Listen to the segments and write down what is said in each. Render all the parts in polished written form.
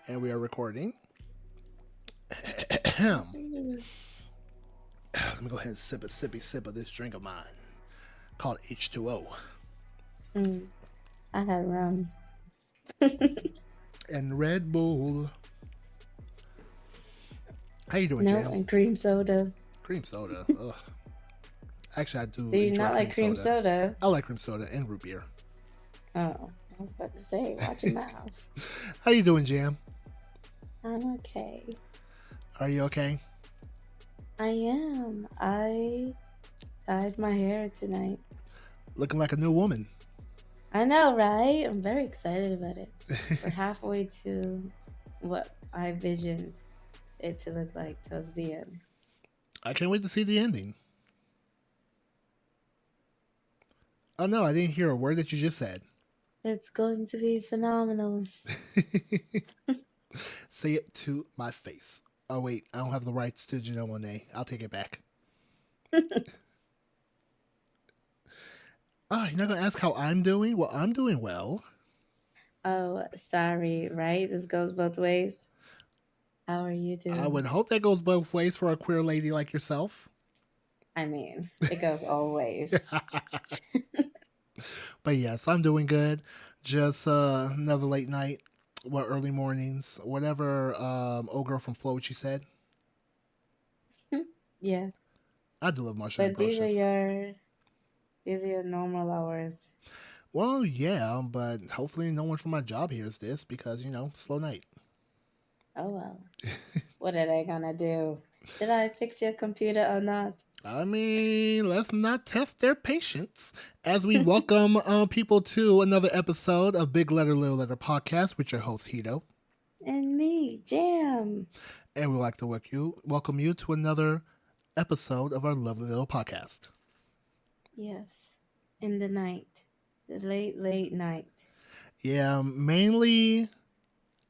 And we are recording. Let me go ahead and sip a sippy sip of this drink of mine called H2O. Mm, I had rum. And Red Bull. How you doing, No, Jam? and cream soda. Cream soda. Ugh. Actually, I Do do you enjoy not cream like cream soda. soda? I like cream soda and root beer. Oh, I was about to say, watch your mouth. How you doing, Jam? I'm okay. Are you okay? I am. I dyed my hair tonight. Looking like a new woman. I know, right? I'm very excited about it. We're halfway to what I visioned it to look like towards the end. I can't wait to see the ending. Oh no, I didn't hear a word that you just said. It's going to be phenomenal. Say it to my face. Oh wait, I don't have the rights to Janelle Monáe. I'll take it back. You're not gonna ask how I'm doing? Well, I'm doing well. Oh, sorry, right? This goes both ways. How are you I would doing? hope that goes both ways for a queer lady like yourself. I mean, it goes all ways. But yes, I'm doing good. Just another late night, early mornings, whatever. Old girl from Flo, what she said. Yeah, I do love Marsha but Ambrosius. these are your normal hours. Well, yeah, but hopefully no one from my job hears this because slow night. Oh well. What are they gonna do? Did I fix your computer or not? I mean, let's not test their patience as we welcome people to another episode of Big Letter Little Letter Podcast with your host Hedo. And me, Jam. And we'd like to welcome you to another episode of our lovely little podcast. Yes. In the night. The late, late night. Yeah, mainly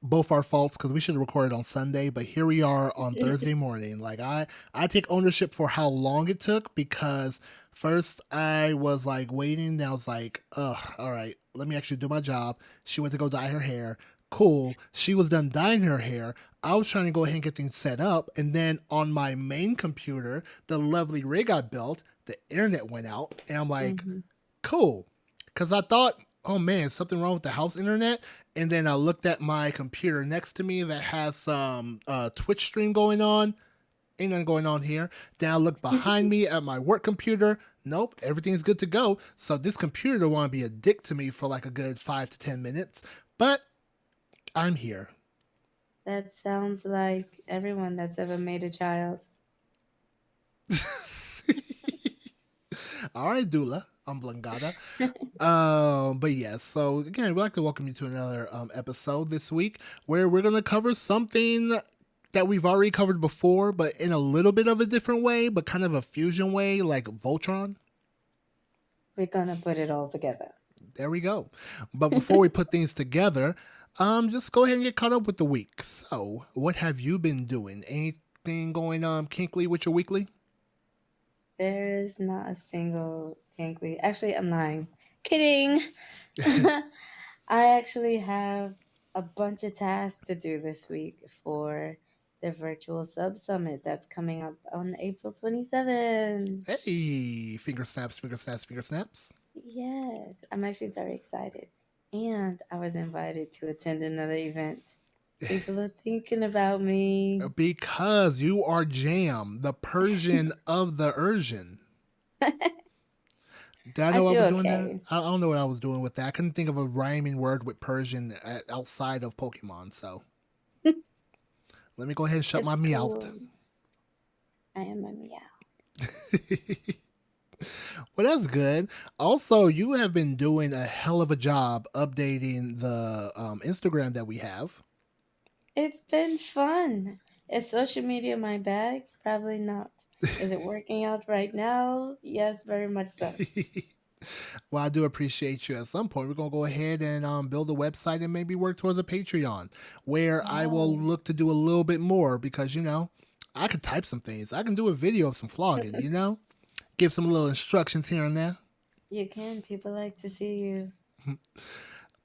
both our faults because we should have recorded on Sunday, but here we are on Thursday morning. Like I take ownership for how long it took because first I was like waiting, and I was like, ugh, all right, let me actually do my job. She went to go dye her hair. Cool. She was done dyeing her hair. I was trying to go ahead and get things set up, and then on my main computer, the lovely rig I built, the internet went out, and I'm like, hmm cool. Because I thought, oh man, something wrong with the house internet. And then I looked at my computer next to me that has some Twitch stream going on. Ain't nothing going on here. Then I look behind me at my work computer. Nope, everything's good to go. So this computer don't want to be a dick to me for like a good 5 to 10 minutes. But I'm here. That sounds like everyone that's ever made a child. All right, Dula. I'm Blangada. But yes, so again, we'd like to welcome you to another episode this week where we're going to cover something that we've already covered before, but in a little bit of a different way, but kind of a fusion way, like Voltron. We're gonna put it all together. There we go. But before we put things together, just go ahead and get caught up with the week. So, what have you been doing? Anything going kinkly with your weekly? There is not a single kinkly. Actually, I'm lying. Kidding. I actually have a bunch of tasks to do this week for the virtual sub summit that's coming up on April 27th. Hey, finger snaps, finger snaps, finger snaps. Yes, I'm actually very excited. And I was invited to attend another event. People are thinking about me. Because you are Jam, the Persian of the Ursian. Did I I know I do was doing that? okay. I don't know what I was doing with that. I couldn't think of a rhyming word with Persian outside of Pokemon, so let me go ahead and shut It's my meow. cool. I am a meow. Well, that's good. Also, you have been doing a hell of a job updating the Instagram that we have. It's been fun. Is social media my bag? Probably not. Is it working out right now? Yes, very much so. Well, I do appreciate you. At some point, we're gonna go ahead and build a website and maybe work towards a Patreon, where I will Oh, look to do a little bit more because I could type some things. I can do a video of some flogging. Give some little instructions here and there. you can. People like to see you.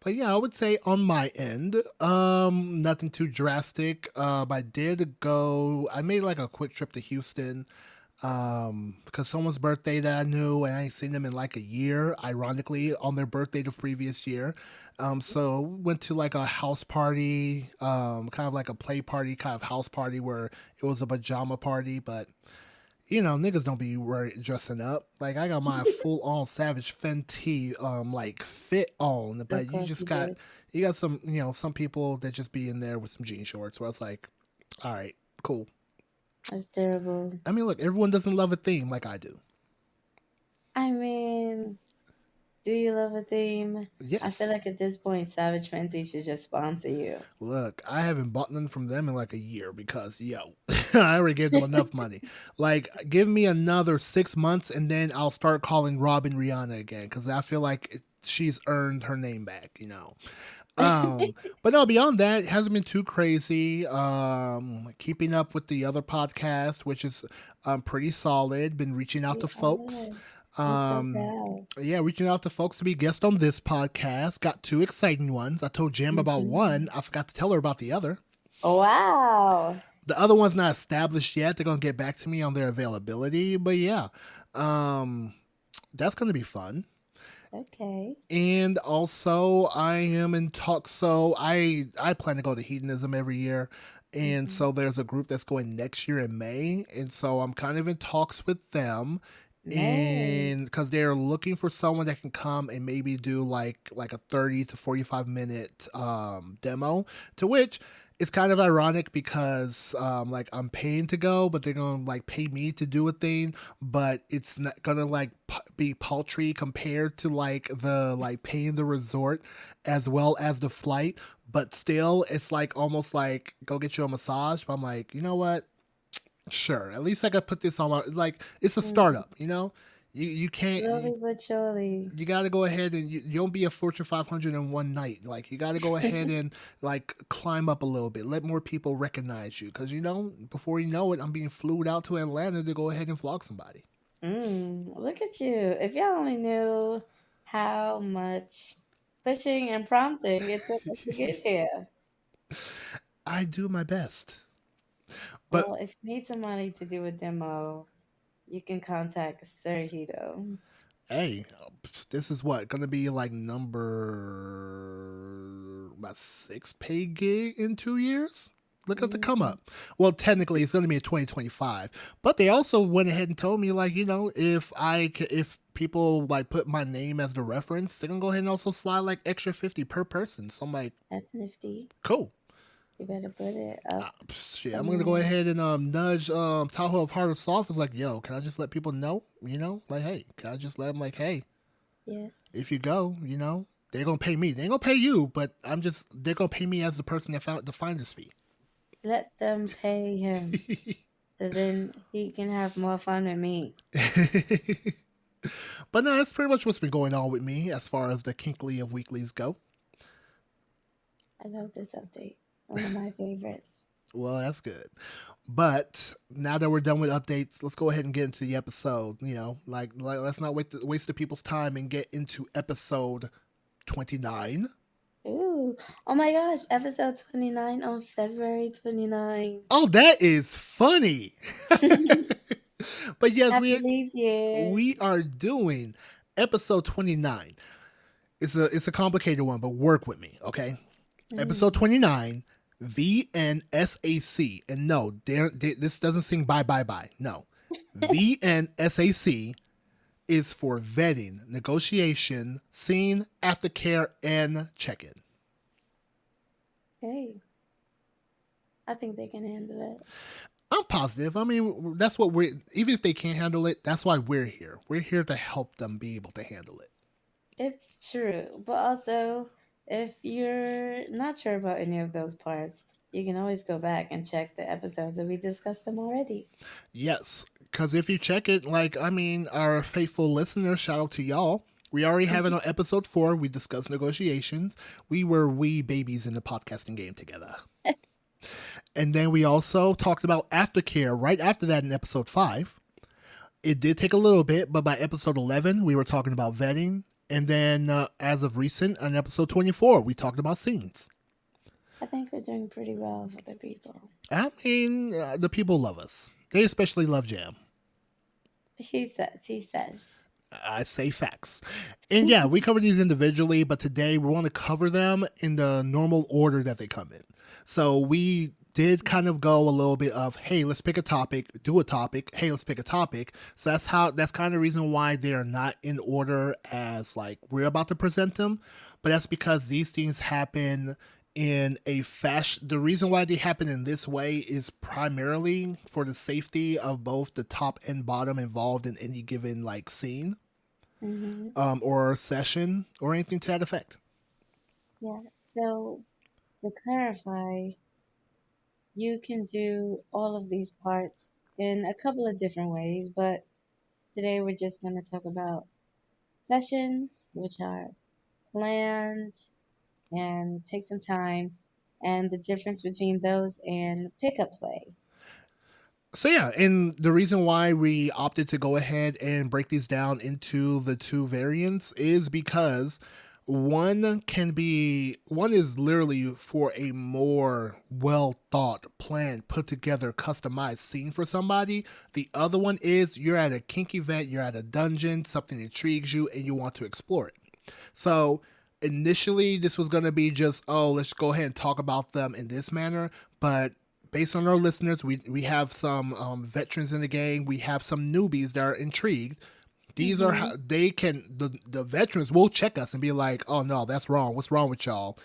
But yeah, I would say on my end, nothing too drastic. I did go. I made like a quick trip to Houston, because someone's birthday that I knew and I ain't seen them in like a year. Ironically, on their birthday the previous year, so went to like a house party, kind of like a play party, kind of house party where it was a pajama party, but niggas don't be dressing up. Like I got my full on Savage Fenty like fit on, Of but course you did. you got some some people that just be in there with some jean shorts where it's like, all right, cool. That's terrible. I mean, look, everyone doesn't love a theme like I do. I mean, do you love a theme? I feel Yes. like at this point, Savage Fenty should just sponsor you. Look, I haven't bought none from them in like a year because yo, I already gave them enough money. Like, give me another 6 months and then I'll start calling Robin Rihanna again because I feel like she's earned her name back. Um, but no, beyond that, it hasn't been too crazy. Keeping up with the other podcast, which is pretty solid. Been reaching out to You folks. are. I'm so Um, proud. yeah, reaching out to folks to be guests on this podcast. Got two exciting ones. I told Jam about Hmm. one. I forgot to tell her about the other. Wow. The other one's not established yet. They're gonna get back to me on their availability. But yeah, um, that's gonna be fun. Okay. And also I am in talks. So I plan to go to Hedonism every year, and Hmm. so there's a group that's going next year in May, and so I'm kind of in talks with them, May. and because they're looking for someone that can come and maybe do like a 30 to 45 minute demo, to which it's kind of ironic because like I'm paying to go, but they're gonna like pay me to do a thing, but it's not gonna like be paltry compared to like the like paying the resort as well as the flight. But still, it's like almost like go get you a massage. But I'm like, you know what? Sure, at least I could put this on my like it's a Mm. startup. You can't Slowly but surely. you got to go ahead and you don't be a Fortune 500 in one night. Like you got to go ahead and like climb up a little bit. Let more people recognize you because before you know it, I'm being flued out to Atlanta to go ahead and flog somebody. Look at you. If y'all only knew how much pushing and prompting it took us to get here. I do my best, but Well, if you need somebody to do a demo, you can contact Sir Hedo. hey, this is what gonna be like number my sixth paid gig in 2 years. Look at the come Mhm. up. Well, technically, it's going to be in 2025, but they also went ahead and told me like if people like put my name as the reference, they're gonna go ahead and also slide like extra 50 per person. So I'm like, That's nifty. cool. You better put it up Shit, I'm gonna go somewhere. ahead and nudge Tahoe of Heart of Soft is like, yo, can I just let people know? Like, hey, can I just let them like, hey, Yes. if you go, they're gonna pay me. They ain't gonna pay you, but they're gonna pay me as the person that found the finder's fee. Let them pay him so then he can have more fun with me. But no, that's pretty much what's been going on with me as far as the kinkly of weeklies go. I love this update. One of my favorites. Well, that's good. But now that we're done with updates, let's go ahead and get into the episode. Like let's not waste the people's time and get into episode 29. Ooh. Oh my gosh. Episode 29 on February 29th. Oh, that is funny. But yes, Happy we Leap Year. we are doing episode 29. It's a complicated one, but work with me, okay? Episode Mm. 29, VNSAC. And no, this doesn't sing bye bye bye. No. VNSAC is for vetting, negotiation, scene, aftercare, and check-in. Hey, I think they can handle it. I'm positive. I mean, that's what even if they can't handle it, that's why we're here. We're here to help them be able to handle it. It's true. But also, if you're not sure about any of those parts, you can always go back and check the episodes that we discussed them already. Yes, because if you check it, like, I mean, our faithful listeners, shout out to y'all. We already have it on episode 4. We discussed negotiations. We were wee babies in the podcasting game together. And then we also talked about aftercare right after that in episode 5. It did take a little bit, but by episode 11, we were talking about vetting. And then, as of recent, on episode 24, we talked about scenes. I think we're doing pretty well for the people. I mean, the people love us. They especially love Jam. He says, he says. I say facts. And yeah, we cover these individually, but today we want to cover them in the normal order that they come in. So we did kind of go a little bit of, hey, let's pick a topic, do a topic, hey, let's pick a topic. So that's kind of the reason why they are not in order as like we're about to present them. But that's because these things happen in a fashion. The reason why they happen in this way is primarily for the safety of both the top and bottom involved in any given like scene, Mm-hmm. or session or anything to that effect. Yeah. So to clarify, you can do all of these parts in a couple of different ways, but today we're just going to talk about sessions, which are planned and take some time, and the difference between those and pickup play. So yeah, and the reason why we opted to go ahead and break these down into the two variants is because one is literally for a more well thought, planned, put together, customized scene for somebody. The other one is you're at a kink event, you're at a dungeon, something intrigues you, and you want to explore it. So initially, this was going to be just, oh, let's go ahead and talk about them in this manner. But based on our listeners, we have some veterans in the game. We have some newbies that are intrigued. These are Mm-hmm. how they can, the veterans will check us and be like, oh no, that's wrong. What's wrong with y'all?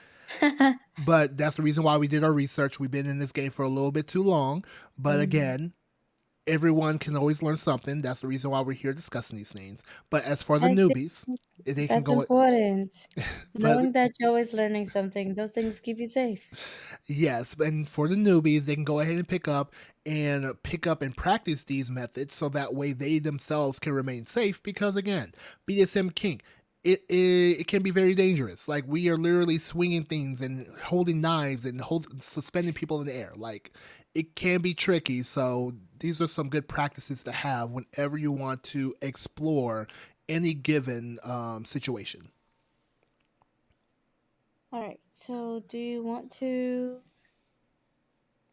But that's the reason why we did our research. We've been in this game for a little bit too long. But Mm-hmm. again, everyone can always learn something. That's the reason why we're here discussing these things. But as for the I newbies, think they can that's go. important. But Knowing that you're always learning something, those things keep you safe. yes, and for the newbies, they can go ahead and pick up and practice these methods so that way they themselves can remain safe. Because again, BDSM kink, it can be very dangerous. Like we are literally swinging things and holding knives and suspending people in the air. Like it can be tricky. So these are some good practices to have whenever you want to explore any given situation. All right. So, do you want to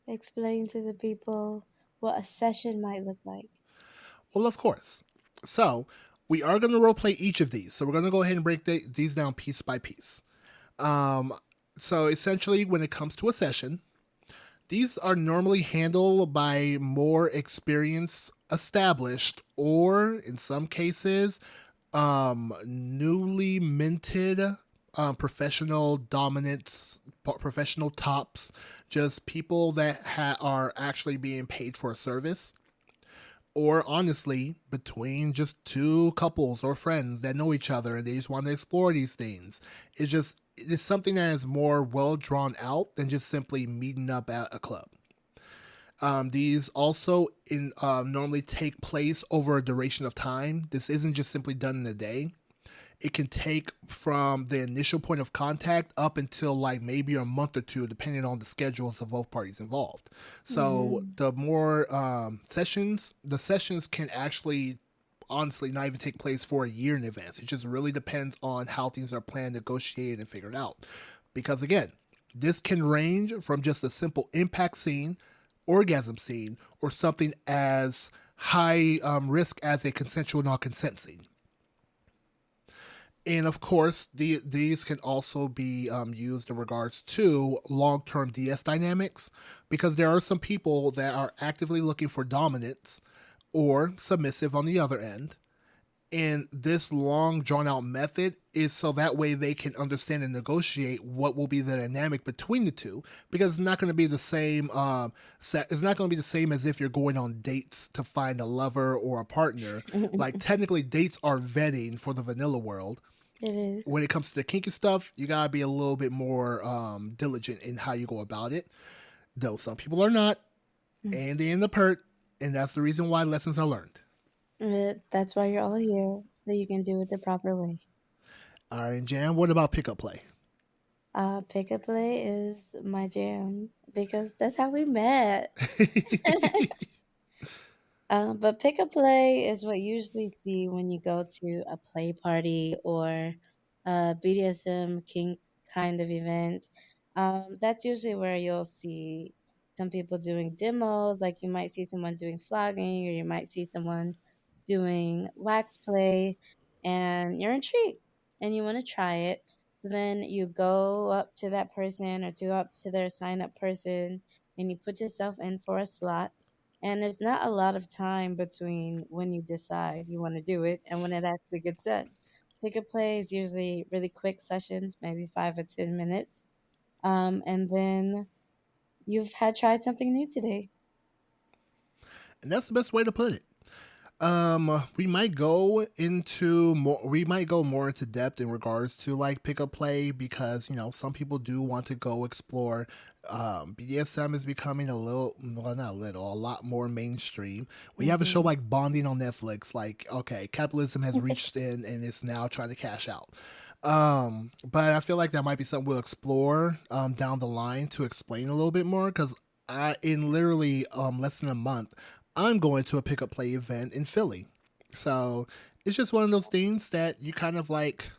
explain to the people what a session might look like? Well, of course. So we are going to roleplay each of these. So we're going to go ahead and break these down piece by piece. Um, so essentially, when it comes to a session, these are normally handled by more experienced, established, or in some cases, newly minted professional dominants, professional tops, just people that are actually being paid for a service, or honestly between just two couples or friends that know each other and they just want to explore these things. It's something that is more well drawn out than just simply meeting up at a club. These also normally take place over a duration of time. This isn't just simply done in a day. It can take from the initial point of contact up until like maybe a month or two, depending on the schedules of both parties involved. So Mm-hmm. the more the sessions can actually honestly not even take place for a year in advance. It just really depends on how things are planned, negotiated, and figured out. Because again, this can range from just a simple impact scene, orgasm scene, or something as high risk as a consensual non-consent scene. And of course, these can also be used in regards to long term DS dynamics because there are some people that are actively looking for dominance or submissive on the other end. And this long drawn out method is so that way they can understand and negotiate what will be the dynamic between the two because it's not going to be the same. It's not going to be the same as if you're going on dates to find a lover or a partner. Like technically, dates are vetting for the vanilla world. It is. When it comes to the kinky stuff, you gotta be a little bit more diligent in how you go about it. Though some people are not, and they end up hurt, and that's the reason why lessons are learned. That's why you're all here, so you can do it the proper way. All right, Jan. What about pickup play? Pickup play is my jam because that's how we met. But pick a play is what you usually see when you go to a play party or a BDSM kink kind of event. That's usually where you'll see some people doing demos, like you might see someone doing flogging or you might see someone doing wax play, and you're intrigued and you want to try it. Then you go up to that person or to up to their sign up person and you put yourself in for a slot, and there's not a lot of time between when you decide you want to do it and when it actually gets done. Pick a play is usually really quick sessions, maybe 5 or 10 minutes. And then you've had tried something new today. And that's the best way to put it. We might go into more. We might go more into depth in regards to like pick up play because some people do want to go explore. BDSM is becoming a little, well, not a little, a lot more mainstream. We have a show Hmm. like Bonding on Netflix. Like, okay, capitalism has reached in and it's now trying to cash out. But I feel like that might be something we'll explore down the line to explain a little bit more because in literally less than a month, I'm going to a pick up play event in Philly. So it's just one of those things that you kind of like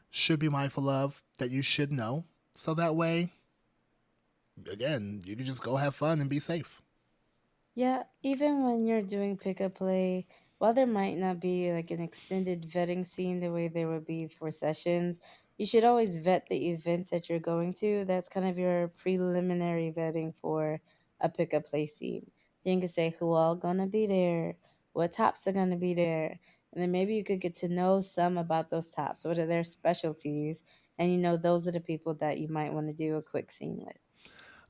should be mindful of, that you should know. So that way, again, you can just go have fun and be safe. Yeah, even when you're doing pickup play, while there might not be like an extended vetting scene the way there would be for sessions, you should always vet the events that you're going to. That's kind of your preliminary vetting for a pickup play scene. Then you can say who all gonna be there, what tops are gonna be there, and then maybe you could get to know some about those tops. What are their specialties? And those are the people that you might want to do a quick scene with.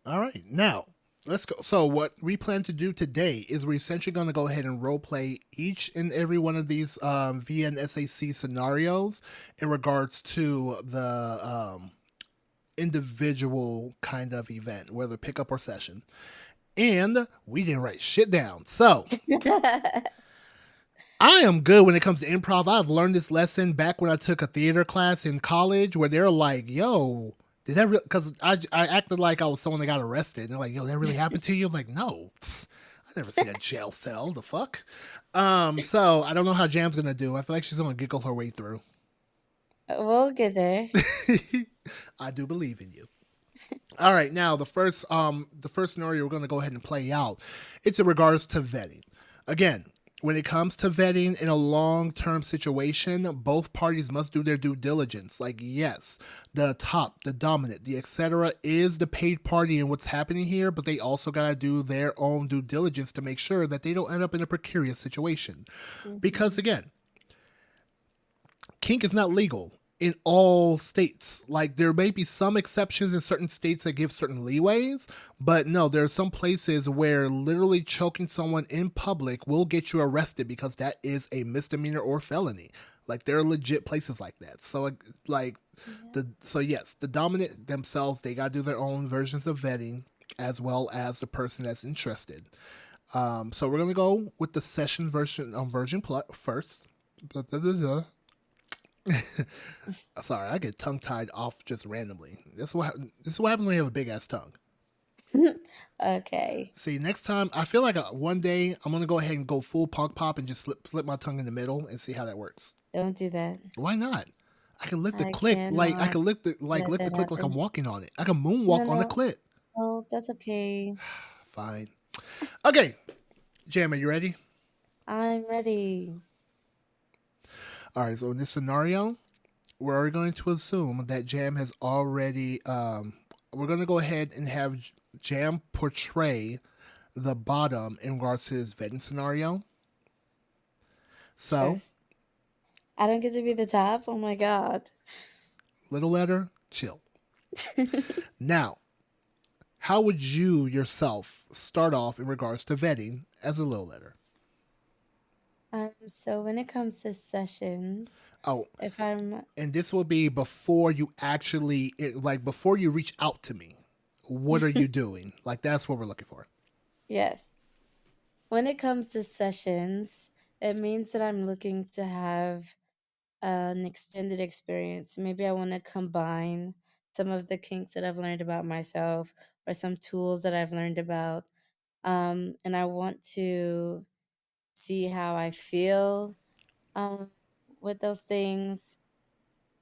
All right, now let's go. So what we plan to do today is we're essentially going to go ahead and role play each and every one of these VNSAC scenarios in regards to the individual kind of event, whether pickup or session. And we didn't write shit down. So I am good when it comes to improv. I've learned this lesson back when I took a theater class in college where they're like, yo, did that really? Because I acted like I was someone that got arrested. And they're like, yo, that really happened to you? I'm like, no. I never seen a jail cell. The fuck? So I don't know how Jam's gonna do. I feel like she's gonna giggle her way through. We'll get there. I do believe in you. All right, now the first scenario we're going to go ahead and play out. It's in regards to vetting. Again, when it comes to vetting in a long-term situation, both parties must do their due diligence. Like, yes, the top, the dominant, the etc. is the paid party in what's happening here, but they also got to do their own due diligence to make sure that they don't end up in a precarious situation. Because Hmm. again, kink is not legal in all states. Like there may be some exceptions in certain states that give certain leeways, but no, there are some places where literally choking someone in public will get you arrested because that is a misdemeanor or felony. Like there are legit places like that. So like Yeah. so yes, the dominant themselves, they gotta do their own versions of vetting as well as the person that's interested. So we're gonna go with the session version version first. Sorry, I get tongue tied off just randomly. This is what happens when you have a big ass tongue. Okay. See, next time I feel like one day I'm gonna go ahead and go full punk pop and just slip my tongue in the middle and see how that works. Don't do that. Why not? I can lift the I click like I cannot can let lift the that click like I'm happen. walking on it. I can No, moonwalk on the no, clit. no, that's okay. Fine. Okay, Jam, are you ready? I'm ready. All right. So in this scenario, we're going to assume that Jam has already. We're going to go ahead and have Jam portray the bottom in regards to his vetting scenario. So, Sure. I don't get to be the top. Oh my god. little letter, chill. Now, how would you yourself start off in regards to vetting as a little letter? So when it comes to sessions, Oh, if I'm and this will be before you actually, like, before you reach out to me. What are you doing? Like, that's what we're looking for. yes, when it comes to sessions, it means that I'm looking to have an extended experience. Maybe I want to combine some of the kinks that I've learned about myself or some tools that I've learned about. And I want to see how I feel um, with those things.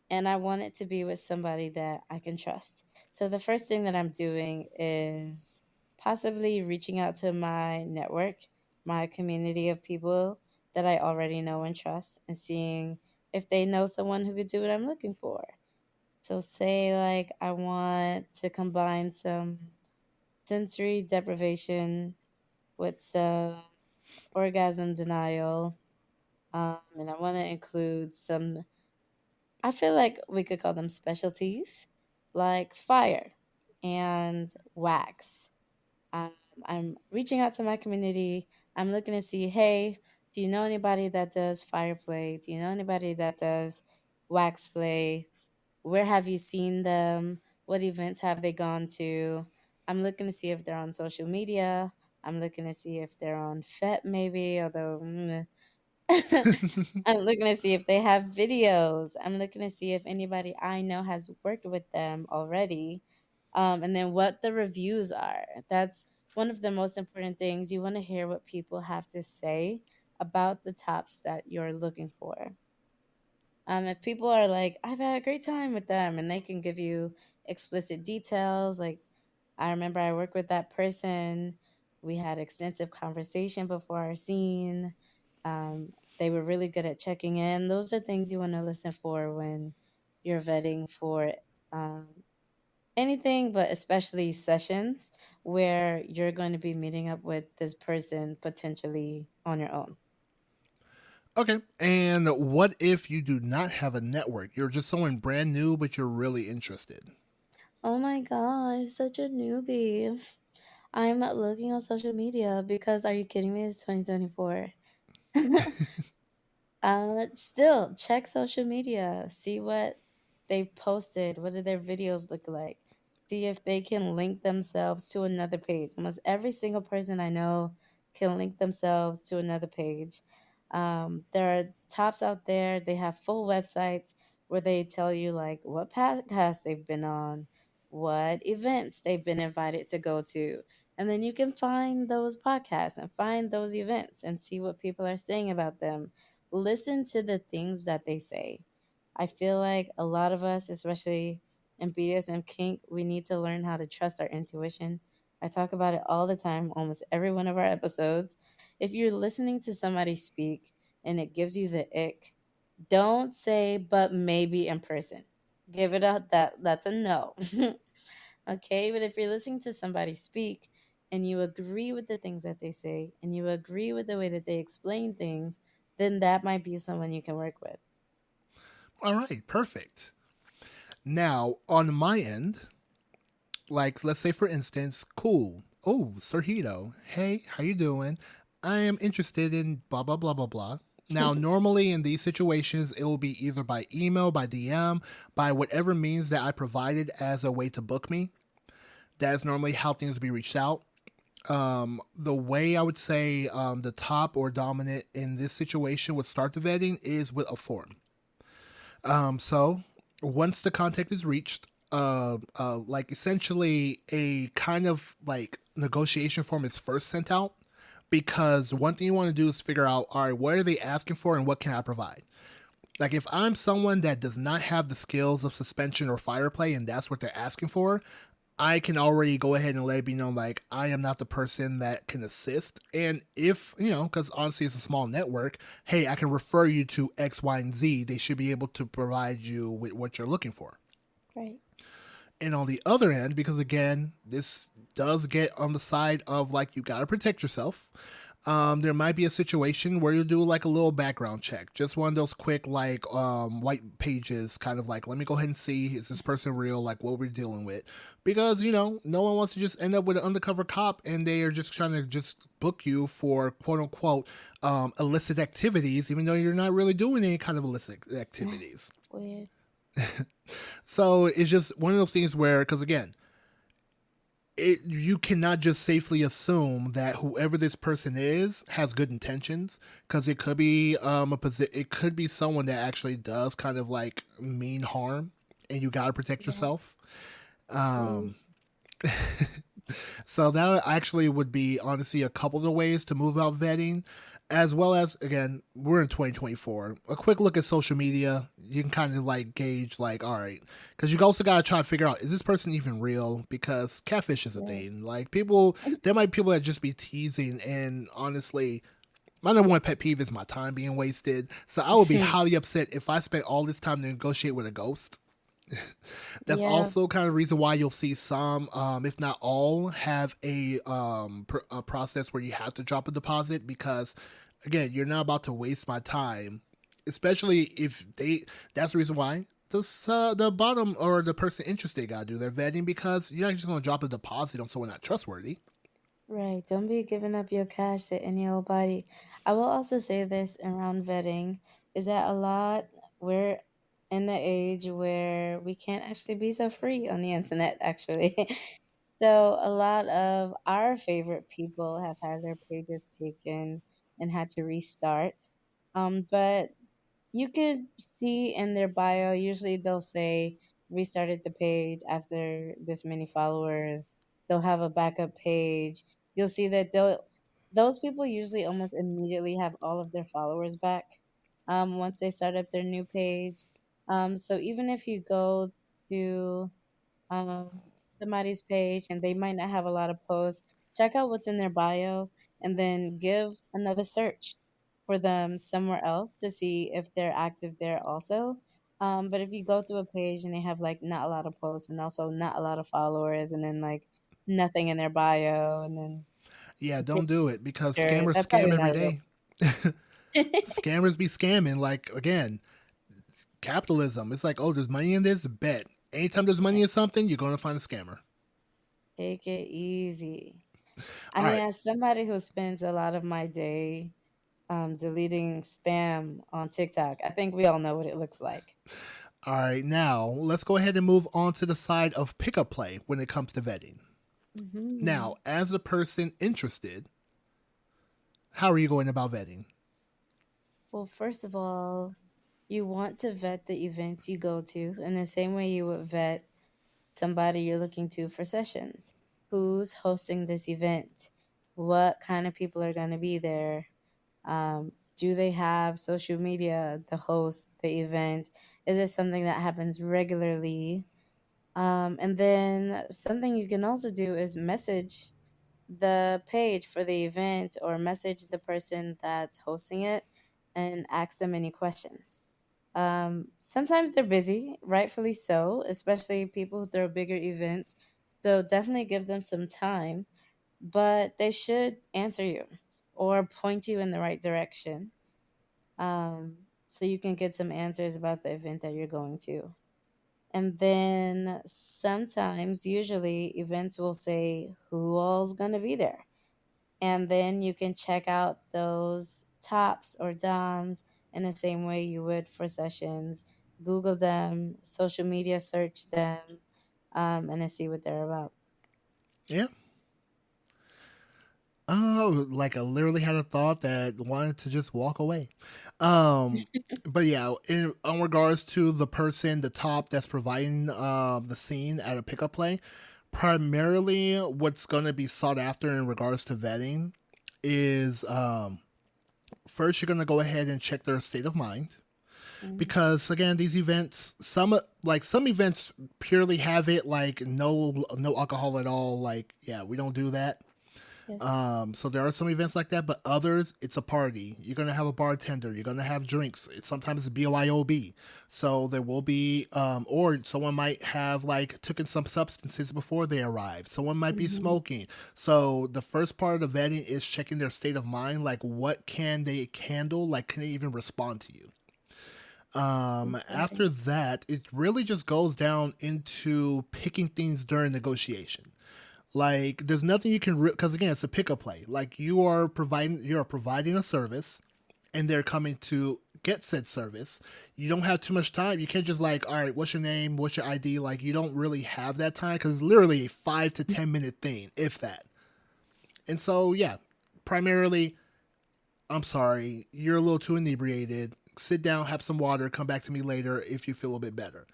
And I want it to be with somebody that I can trust. So the first thing that I'm doing is possibly reaching out to my network, my community of people that I already know and trust, and seeing if they know someone who could do what I'm looking for. So, say, like, I want to combine some sensory deprivation with some orgasm denial, and I want to include some, I feel like we could call them specialties, like fire and wax. Um, I'm reaching out to my community. I'm looking to see, hey, do you know anybody that does fire play? Do you know anybody that does wax play? Where have you seen them? What events have they gone to? I'm looking to see if they're on social media. I'm looking to see if they're on FET maybe, although I'm looking to see if they have videos. I'm looking to see if anybody I know has worked with them already. And then what the reviews are. That's one of the most important things. You want to hear what people have to say about the tops that you're looking for. If people are like, I've had a great time with them, and they can give you explicit details, like, I remember I worked with that person. We had extensive conversation before our scene. They were really good at checking in. Those are things you want to listen for when you're vetting for um, anything, but especially sessions where you're going to be meeting up with this person potentially on your own. Okay. And what if you do not have a network? You're just someone brand new, but you're really interested. Oh my gosh, such a newbie. I'm looking on social media because are you kidding me? It's 2024. Still check social media, see what they've posted, what do their videos look like, see if they can link themselves to another page. Almost every single person I know can link themselves to another page. There are tops out there, they have full websites where they tell you like what podcasts they've been on, what events they've been invited to go to. And then you can find those podcasts and find those events and see what people are saying about them. Listen to the things that they say. I feel like a lot of us, especially in BDSM kink, we need to learn how to trust our intuition. I talk about it all the time, almost every one of our episodes. If you're listening to somebody speak and it gives you the ick, don't say but maybe in person. Give it a that's a no. Okay, but if you're listening to somebody speak and you agree with the things that they say and you agree with the way that they explain things, then that might be someone you can work with. All right. Perfect. Now, on my end, like let's say for instance, cool. Oh, Sir Hedo. Hey, how you doing? I am interested in blah blah blah blah blah. Now, normally in these situations, it will be either by email, by DM, by whatever means that I provided as a way to book me. That is normally how things be reached out. The way I would say the top or dominant in this situation would start the vetting is with a form. So once the contact is reached, like essentially a kind of like negotiation form is first sent out because one thing you want to do is figure out, all right, what are they asking for and what can I provide? Like if I'm someone that does not have the skills of suspension or fire play and that's what they're asking for, I can already go ahead and let it be known like I am not the person that can assist. And if, because honestly it's a small network, hey, I can refer you to X, Y, and Z. They should be able to provide you with what you're looking for. Right. And on the other end, because again, this does get on the side of like you got to protect yourself. There might be a situation where you do like a little background check, just one of those quick like white pages, kind of like let me go ahead and see is this person real, like what we're dealing with, because no one wants to just end up with an undercover cop and they are just trying to just book you for quote unquote illicit activities, even though you're not really doing any kind of illicit activities. Weird. So it's just one of those things where, because again, you cannot just safely assume that whoever this person is has good intentions, because it could be it could be someone that actually does kind of like mean harm, and you got to protect Yeah. yourself. Um, Please. so that actually would be honestly a couple of ways to move out vetting. As well as, again, we're in 2024, a quick look at social media, you can kind of like gauge like, all right, because you also got to try to figure out, is this person even real? Because catfish is a Yeah. thing. Like, people, there might be people that just be teasing, and honestly, my number one pet peeve is my time being wasted. So I would be highly upset if I spent all this time to negotiate with a ghost. That's Yeah. also kind of the reason why you'll see some, if not all, have a process where you have to drop a deposit because, again, you're not about to waste my time, especially if they. That's the reason why the bottom or the person interested got to do their vetting because you're not just going to drop a deposit on someone not trustworthy. Right. Don't be giving up your cash to any old body. I will also say this around vetting is that a lot we're in the age where we can't actually be so free on the internet, actually. So a lot of our favorite people have had their pages taken and had to restart. But you could see in their bio, usually they'll say restarted the page after this many followers. They'll have a backup page. You'll see that those people usually almost immediately have all of their followers back once they start up their new page. So even if you go to um, somebody's page and they might not have a lot of posts, check out what's in their bio and then give another search for them somewhere else to see if they're active there also. But if you go to a page and they have like not a lot of posts and also not a lot of followers and then like nothing in their bio and then Yeah, a don't do it because picture, scammers that's scam probably every not a real. day. Scammers be scamming. Like, again, capitalism. It's like, oh, there's money in this? Bet. Anytime there's money in something, you're going to find a scammer. Take it easy. I All mean, right. as somebody who spends a lot of my day deleting spam on TikTok. I think we all know what it looks like. All right. Now, let's go ahead and move on to the side of pickup play when it comes to vetting. Now, Hmm. as a person interested, how are you going about vetting? Well, first of all, you want to vet the events you go to in the same way you would vet somebody you're looking to for sessions. Who's hosting this event? What kind of people are going to be there? Do they have social media, the host, the event? Is it something that happens regularly? And then something you can also do is message the page for the event or message the person that's hosting it and ask them any questions. Sometimes they're busy, rightfully so, especially people who throw bigger events. So definitely give them some time, but they should answer you or point you in the right direction so you can get some answers about the event that you're going to. And then sometimes, usually, events will say who all's going to be there. And then you can check out those tops or DOMs in the same way you would for sessions. Google them, social media search them, and then see what they're about. Yeah. Oh, like I literally had a thought that wanted to just walk away. Um, but yeah, in regards to the person, the top that's providing the scene at a pickup play, primarily what's going to be sought after in regards to vetting is first you're going to go ahead and check their state of mind Mm, because again these events some events purely have it like no alcohol at all, like yeah, we don't do that. yes. So there are some events like that, but others, it's a party. You're gonna have a bartender. You're gonna have drinks. Sometimes it's BYOB. So there will be, or someone might have like taken some substances before they arrive. Someone might be Hmm. smoking. So the first part of the vetting is checking their state of mind. Like, what can they handle? Like, can they even respond to you? Okay. After that, it really just goes down into picking things during negotiation. Like, there's nothing you can because again, it's a pick up play. Like, you are providing a service, and they're coming to get said service. You don't have too much time. You can't just like, all right, what's your name? What's your ID? Like, you don't really have that time because it's literally a 5 to 10 minute thing, if that. And so, yeah, primarily, I'm sorry, you're a little too inebriated. Sit down, have some water, come back to me later if you feel a bit better.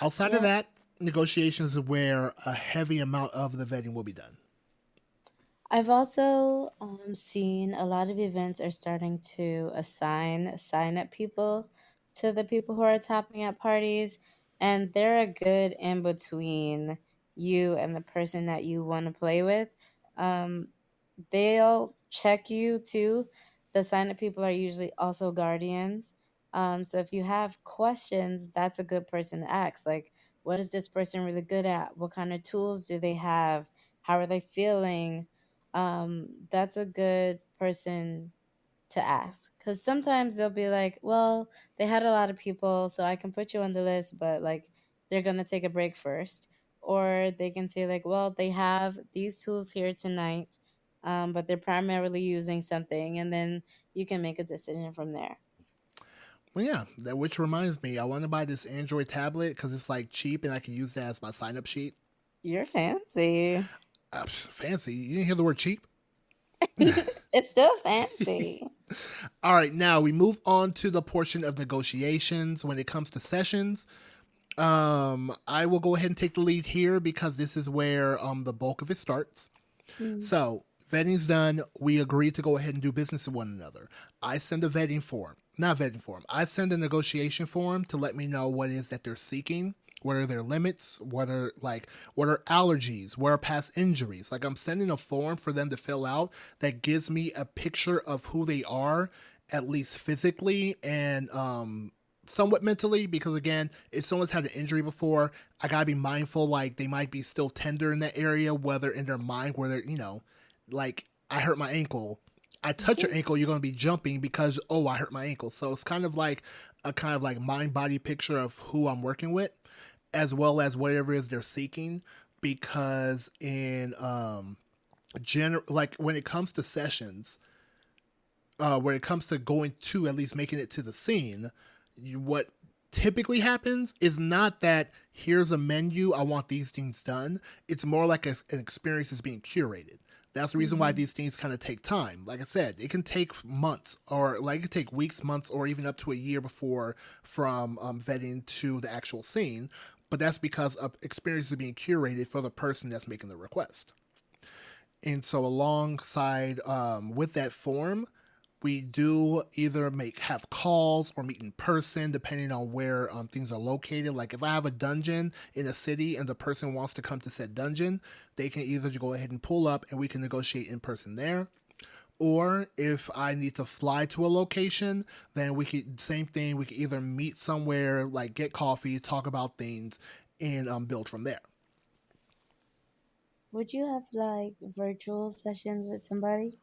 Outside of Yeah. that, negotiations is where a heavy amount of the vetting will be done. I've also seen a lot of events are starting to assign sign up people to the people who are topping at parties, and they're a good in between you and the person that you want to play with. Um, they'll check you too. The sign up people are usually also guardians. So if you have questions, that's a good person to ask. Like, what is this person really good at? What kind of tools do they have? How are they feeling? That's a good person to ask because sometimes they'll be like, well, they had a lot of people, so I can put you on the list, but like they're gonna take a break first. Or they can say, like, well, they have these tools here tonight, but they're primarily using something, and then you can make a decision from there. Well, yeah, that which reminds me, I want to buy this Android tablet because it's like cheap and I can use that as my sign up sheet. You're fancy. Fancy. You didn't hear the word cheap? It's still fancy. All right, now we move on to the portion of negotiations when it comes to sessions. I will go ahead and take the lead here because this is where the bulk of it starts. Mm. So, vetting's done. We agree to go ahead and do business with one another. I send a vetting form. Not vetting form. I send a negotiation form to let me know what it is that they're seeking. What are their limits? What are allergies? What are past injuries? Like I'm sending a form for them to fill out that gives me a picture of who they are, at least physically and somewhat mentally, because again, if someone's had an injury before, I gotta be mindful, like they might be still tender in that area, whether in their mind, where they're, like I hurt my ankle. I touch your ankle, you're gonna be jumping because oh I hurt my ankle. So it's kind of like a kind of like mind body picture of who I'm working with, as well as whatever it is they're seeking. Because in like when it comes to sessions, when it comes to going to at least making it to the scene, what typically happens is not that here's a menu, I want these things done. It's more like an experience is being curated. That's the reason why Mhm. these things kind of take time. Like I said, it can take months, or like it can take weeks, months, or even up to a year before from vetting to the actual scene. But that's because of experience is being curated for the person that's making the request. And so, alongside with that form, we do either make have calls or meet in person depending on where things are located. Like if I have a dungeon in a city and the person wants to come to said dungeon, they can either go ahead and pull up and we can negotiate in person there. Or if I need to fly to a location, then we could same thing. We could either meet somewhere, like get coffee, talk about things, and build from there. Would you have like virtual sessions with somebody?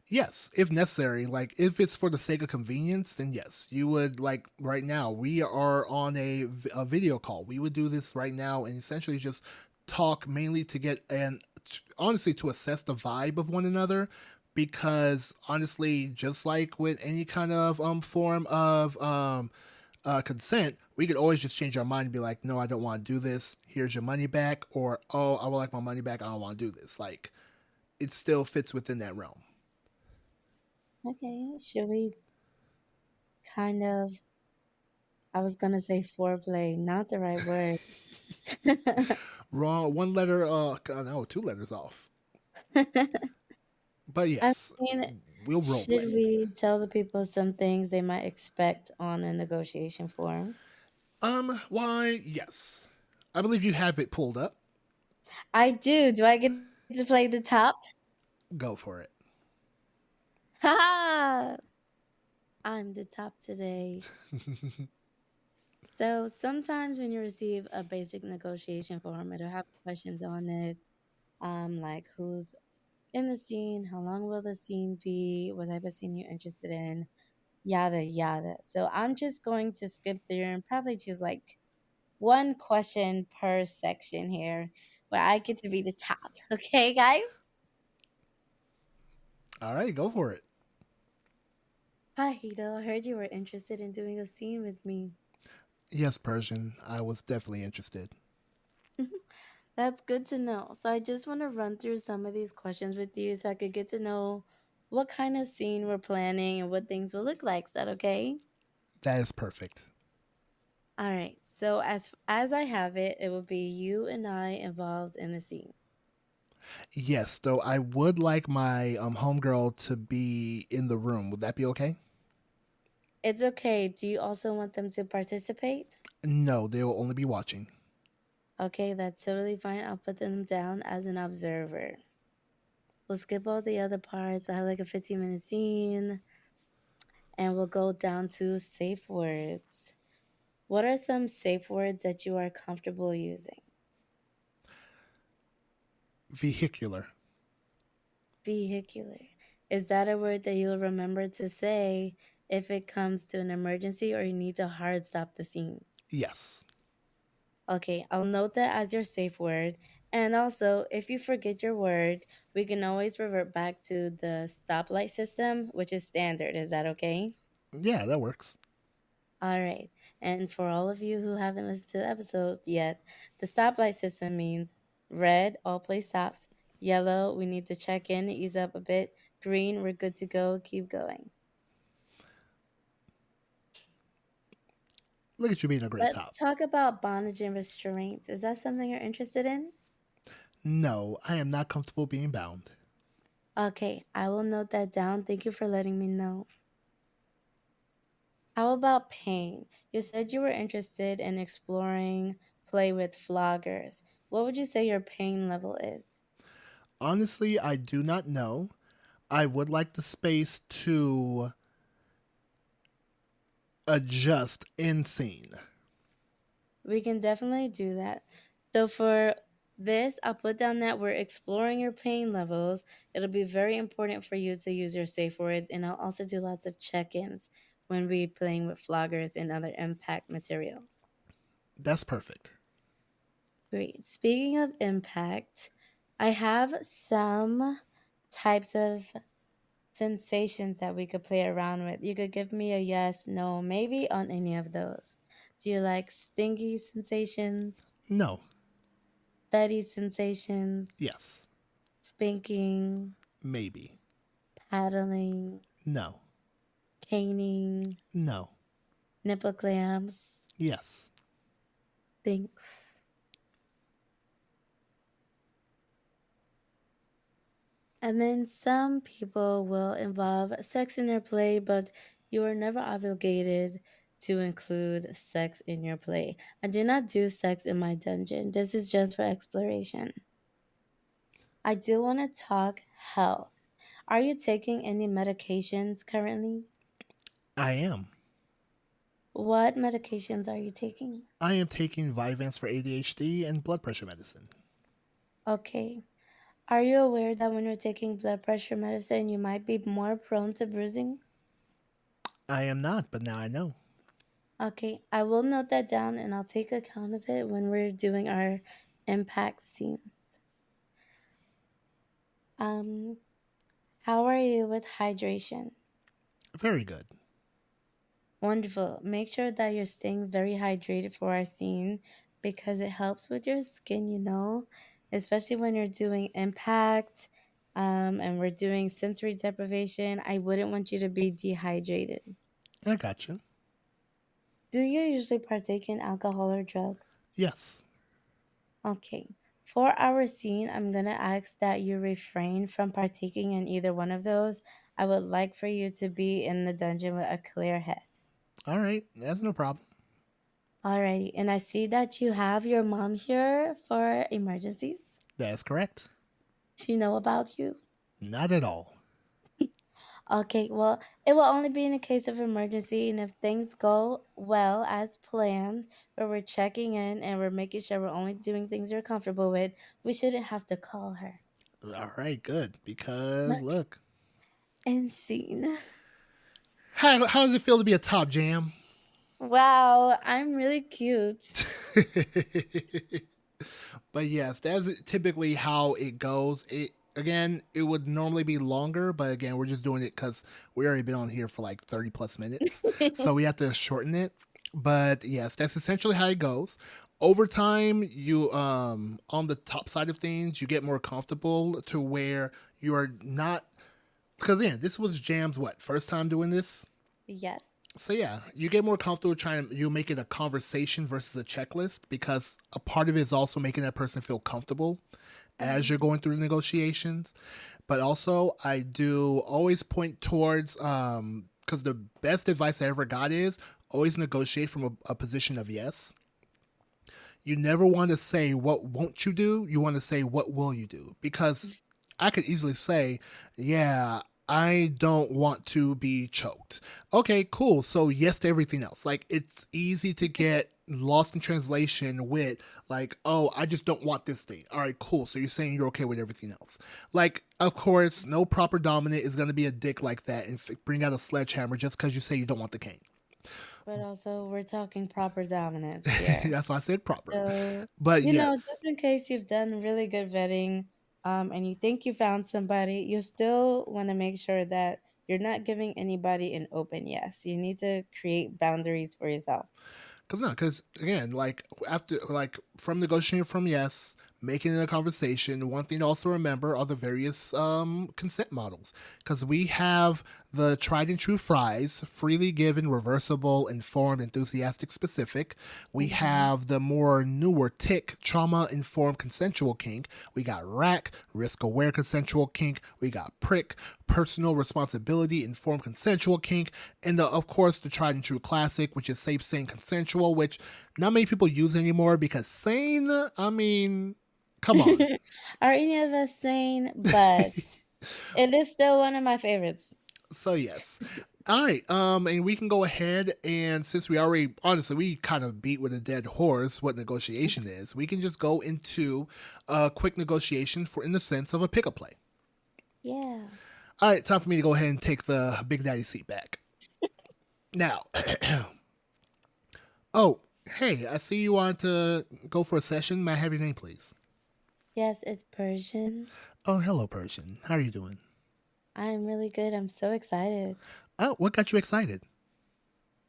Yes, if necessary. Like if it's for the sake of convenience, then yes, you would. Like right now, we are on a video call. We would do this right now and essentially just talk mainly to get and honestly to assess the vibe of one another. Because honestly, just like with any kind of form of consent, we could always just change our mind and be like, no, I don't want to do this. Here's your money back, or oh, I would like my money back. I don't want to do this. Like it still fits within that realm. Okay, should we kind of, I was gonna say foreplay, not the right word. Wrong. One letter. No, two letters off. But I yes, mean, we'll role should play. we tell the people some things they might expect on a negotiation forum? Why? Yes, I believe you have it pulled up. I do. Do I get to play the top? Go for it. Ha! I'm the top today. So sometimes when you receive a basic negotiation form, it'll have questions on it, like who's in the scene, how long will the scene be, what type of scene you're interested in, yada yada. So I'm just going to skip through and probably choose like one question per section here where I get to be the top. Okay, guys? All right, go for it. Hi, Hedo. I heard you were interested in doing a scene with me. Yes, Persian. I was definitely interested. That's good to know. So I just want to run through some of these questions with you so I could get to know what kind of scene we're planning and what things will look like. Is that okay? That is perfect. All right. So as I have it, it will be you and I involved in the scene. Yes, though I would like my homegirl to be in the room. Would that be okay? It's okay. Do you also want them to participate? No, they will only be watching. Okay, that's totally fine. I'll put them down as an observer. We'll skip all the other parts. We'll have like a 15-minute scene and we'll go down to safe words. What are some safe words that you are comfortable using? Vehicular. Vehicular. Is that a word that you'll remember to say if it comes to an emergency or you need to hard stop the scene? Yes. Okay, I'll note that as your safe word. And also, if you forget your word, we can always revert back to the stoplight system, which is standard. Is that okay? Yeah, that works. All right. And for all of you who haven't listened to the episode yet, the stoplight system means red, all play stops. Yellow, we need to check in, ease up a bit. Green, we're good to go, keep going. Look at you being a great top. Let's talk about bondage and restraints. Is that something you're interested in? No, I am not comfortable being bound. Okay, I will note that down. Thank you for letting me know. How about pain? You said you were interested in exploring play with floggers. What would you say your pain level is? Honestly, I do not know. I would like the space to adjust in scene. We can definitely do that. So for this, I'll put down that we're exploring your pain levels. It'll be very important for you to use your safe words, and I'll also do lots of check-ins when we're playing with floggers and other impact materials. That's perfect. Great. Speaking of impact, I have some types of sensations that we could play around with. You could give me a yes, no, maybe on any of those. Do you like stingy sensations, No. steady sensations, Yes. spanking, Maybe. paddling, No. caning, No. nipple clamps? Yes. Thanks. And then some people will involve sex in their play, but you are never obligated to include sex in your play. I do not do sex in my dungeon. This is just for exploration. I do want to talk health. Are you taking any medications currently? I am. What medications are you taking? I am taking Vyvanse for ADHD and blood pressure medicine. Okay. Are you aware that when you're taking blood pressure medicine, you might be more prone to bruising? I am not, but now I know. Okay, I will note that down and I'll take account of it when we're doing our impact scenes. Um, how are you with hydration? Very good. Wonderful. Make sure that you're staying very hydrated for our scene because it helps with your skin, especially when you're doing impact and we're doing sensory deprivation. I wouldn't want you to be dehydrated. I got you. Do you usually partake in alcohol or drugs? Yes. Okay. For our scene, I'm going to ask that you refrain from partaking in either one of those. I would like for you to be in the dungeon with a clear head. All right. That's no problem. Alrighty. And I see that you have your mom here for emergencies. That's correct. She know about you? Not at all. Okay, well, it will only be in a case of emergency, and if things go well as planned, where we're checking in and we're making sure we're only doing things you're comfortable with, we shouldn't have to call her. All right, good. Because look, And scene. how does it feel to be a top jam? Wow, I'm really cute. But yes, that's typically how it goes. It would normally be longer, but again, we're just doing it because we already been on here for like 30 plus minutes, so we have to shorten it. But yes, that's essentially how it goes. Over time, you on the top side of things, you get more comfortable to where you are not, because again, this was Jam's what first time doing this. Yes. So yeah, you get more comfortable trying to you make it a conversation versus a checklist because a part of it is also making that person feel comfortable. as you're going through the negotiations. But also, I do always point towards, because the best advice I ever got is always negotiate from a position of yes. You never want to say what won't you do. You want to say what will you do, because I could easily say, yeah, I don't want to be choked. Okay, cool. So yes to everything else. Like, it's easy to get lost in translation with, like, oh, I just don't want this thing. All right, cool. So you're saying you're okay with everything else. Like, of course, no proper dominant is going to be a dick like that and bring out a sledgehammer just because you say you don't want the cane. But also, we're talking proper dominance here. That's why I said proper. So, But just yes. in case you've done really good vetting, and you think you found somebody, you still want to make sure that you're not giving anybody an open yes. You need to create boundaries for yourself. Because no, because again, like after, like from negotiating from yes, making it a conversation. One thing to also remember are the various consent models, because we have the tried and true fries: freely given, reversible, informed, enthusiastic, specific. We Hmm. have the more newer tick: trauma informed, consensual kink. We got rack: risk aware, consensual kink. We got prick: personal responsibility informed, consensual kink, and of course the tried and true classic, which is safe, sane, consensual, which not many people use anymore because sane, I mean, come on. Are any of us sane? But it is still one of my favorites. So yes. All right, and we can go ahead, and since we already, honestly, we kind of beat with a dead horse what negotiation is, we can just go into a quick negotiation for in the sense of a pickup play. Yeah. All right, time for me to go ahead and take the Big Daddy seat back. Now, oh, hey, I see you want to go for a session. May I have your name, please? Yes, it's Persian. Oh, hello, Persian. How are you doing? I'm really good. I'm so excited. Oh, what got you excited?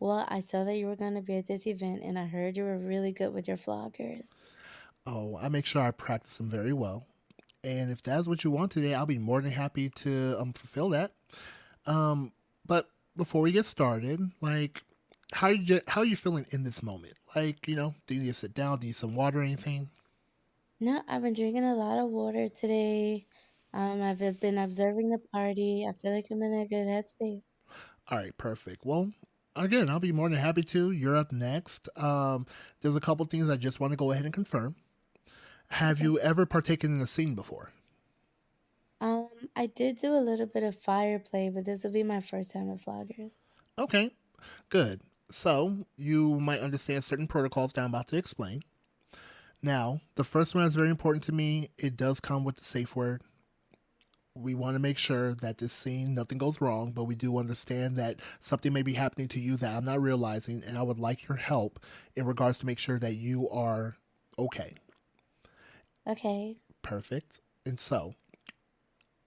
Well, I saw that you were going to be at this event and I heard you were really good with your vloggers. Oh, I make sure I practice them very well. And if that's what you want today, I'll be more than happy to fulfill that. But before we get started, like, how are you feeling in this moment? Like, do you need to sit down? Do you need some water or anything? No, I've been drinking a lot of water today. I've been observing the party. I feel like I'm in a good headspace. All right, perfect. Well, again, I'll be more than happy to. You're up next. There's a couple things I just want to go ahead and confirm. Have Okay. you ever partaken in a scene before? I did do a little bit of fire play, but this will be my first time with vloggers. Okay, good. So you might understand certain protocols that I'm about to explain. Now, the first one is very important to me. It does come with the safe word. We want to make sure that this scene, nothing goes wrong, but we do understand that something may be happening to you that I'm not realizing, and I would like your help in regards to make sure that you are okay. Okay. Perfect. And so,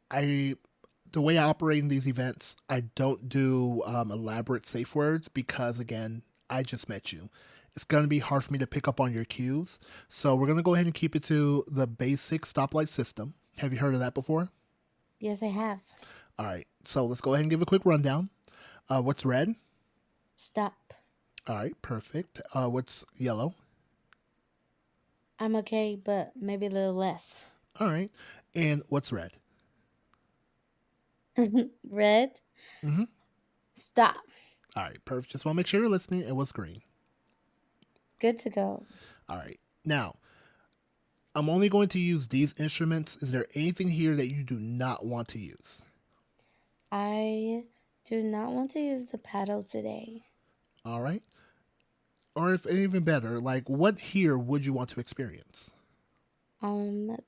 I the way I operate in these events, I don't do elaborate safe words because, again, I just met you. It's going to be hard for me to pick up on your cues. So, we're going to go ahead and keep it to the basic stoplight system. Have you heard of that before? Yes, I have. All right. So, let's go ahead and give a quick rundown. What's red? Stop. All right. Perfect. What's yellow? I'm okay, but maybe a little less. All right. And what's red? Red. Mm-hmm. Stop. All right. Perfect. Just want to make sure you're listening. And what's green? Good to go. All right. Now, I'm only going to use these instruments. Is there anything here that you do not want to use? I do not want to use the paddle today. All right. Or if even better, like what here would you want to experience?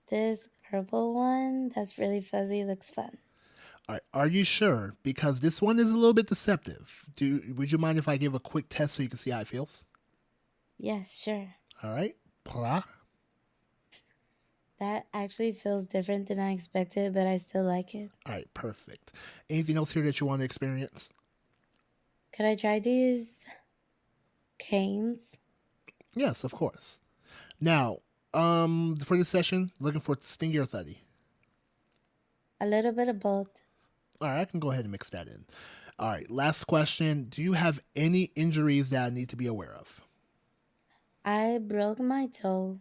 This purple one that's really fuzzy looks fun. All right. Are you sure? Because this one is a little bit deceptive. Would you mind if I give a quick test so you can see how it feels? Yes, sure. All right. Blah. That actually feels different than I expected, but I still like it. All right. Perfect. Anything else here that you want to experience? Could I try these canes? Yes, of course. Now, for this session, looking for Stingy or Thuddy. A little bit of both. All right, I can go ahead and mix that in. All right, last question. Do you have any injuries that I need to be aware of? I broke my toe.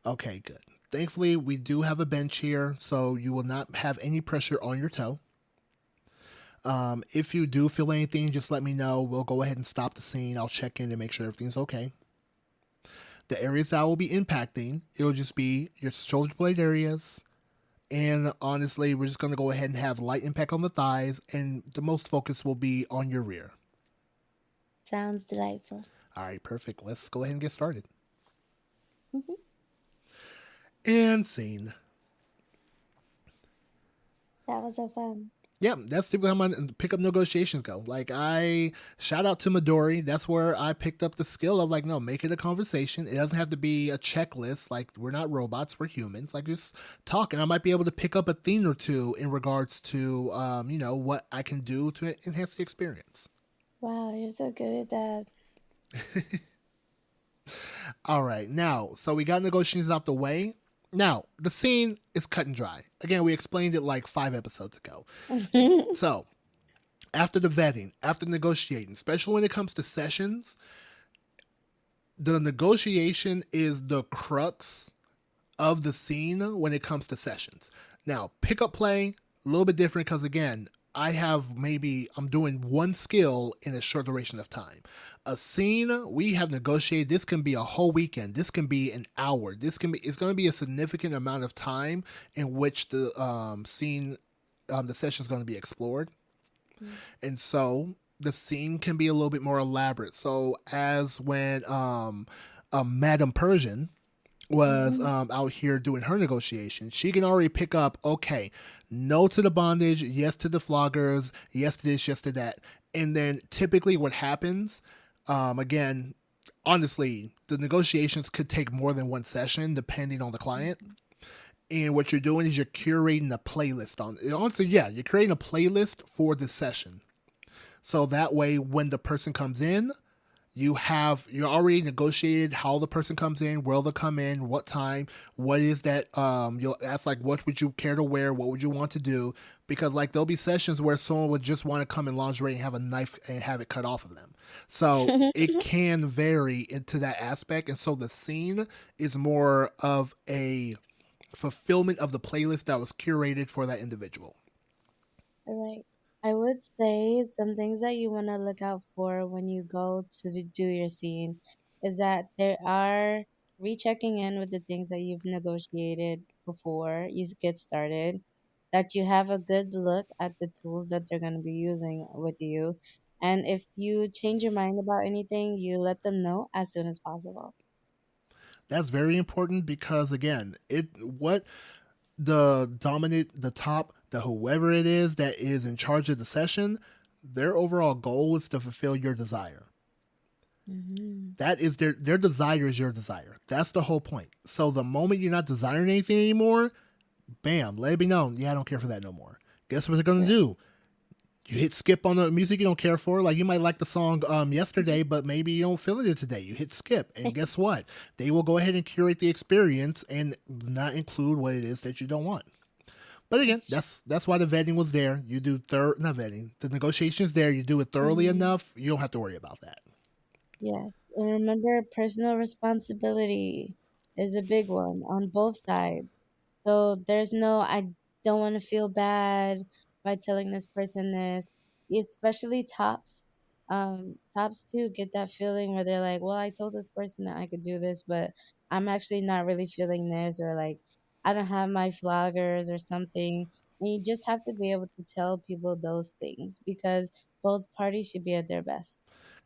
Okay, good. Thankfully, we do have a bench here, so you will not have any pressure on your toe. If you do feel anything, just let me know. We'll go ahead and stop the scene. I'll check in and make sure everything's okay. The areas that I will be impacting, it'll just be your shoulder blade areas. And honestly, we're just going to go ahead and have light impact on the thighs, and the most focus will be on your rear. Sounds delightful. All right, perfect. Let's go ahead and get started. Mhm. And scene. That was so fun. Yeah, that's typically how my pickup negotiations go. Like, I shout out to Midori. That's where I picked up the skill of, like, no, make it a conversation. It doesn't have to be a checklist. Like, we're not robots, we're humans. Like, just talk, and I might be able to pick up a thing or two in regards to, what I can do to enhance the experience. Wow, you're so good at that. All right, now, so we got negotiations out the way. Now, the scene is cut and dry. Again, we explained it like 5 episodes ago. So, after the vetting, after negotiating, especially when it comes to sessions, the negotiation is the crux of the scene when it comes to sessions. Now, pickup play, a little bit different because, again, I'm doing one skill in a short duration of time. A scene we have negotiated, this can be a whole weekend, this can be an hour, it's going to be a significant amount of time in which the the session is going to be explored. And so the scene can be a little bit more elaborate. So as when Madame Persian was out here doing her negotiation, she can already pick up, okay, no to the bondage, yes to the floggers, yes to this, yes to that. And then typically what happens, again, honestly, the negotiations could take more than one session depending on the client. And what you're doing is you're curating a playlist honestly, yeah, you're creating a playlist for this session. So that way, when the person comes in, you already negotiated how the person comes in, where they'll come in, what time, what is that, you'll ask, like, what would you care to wear, what would you want to do, because, like, there'll be sessions where someone would just want to come in lingerie and have a knife and have it cut off of them. So it can vary into that aspect, and so the scene is more of a fulfillment of the playlist that was curated for that individual. All right. I would say some things that you want to look out for when you go to do your scene is that there are rechecking in with the things that you've negotiated before you get started, that you have a good look at the tools that they're going to be using with you. And if you change your mind about anything, you let them know as soon as possible. That's very important because, again, the top, the whoever it is that is in charge of the session, their overall goal is to fulfill your desire. Mm-hmm. That is their desire is your desire. That's the whole point. So the moment you're not desiring anything anymore, bam, let it be known. Yeah, I don't care for that no more. Guess what they're gonna do? You hit skip on the music you don't care for. Like, you might like the song yesterday, but maybe you don't feel it today. You hit skip, and guess what? They will go ahead and curate the experience and not include what it is that you don't want. But again, that's why the vetting was there. You do not vetting. The negotiation is there. You do it thoroughly enough. You don't have to worry about that. Yes, and remember, personal responsibility is a big one on both sides. So there's no, I don't want to feel bad by telling this person this, especially tops. Tops too get that feeling where they're like, well, I told this person that I could do this, but I'm actually not really feeling this, or like, I don't have my floggers or something. And you just have to be able to tell people those things because both parties should be at their best.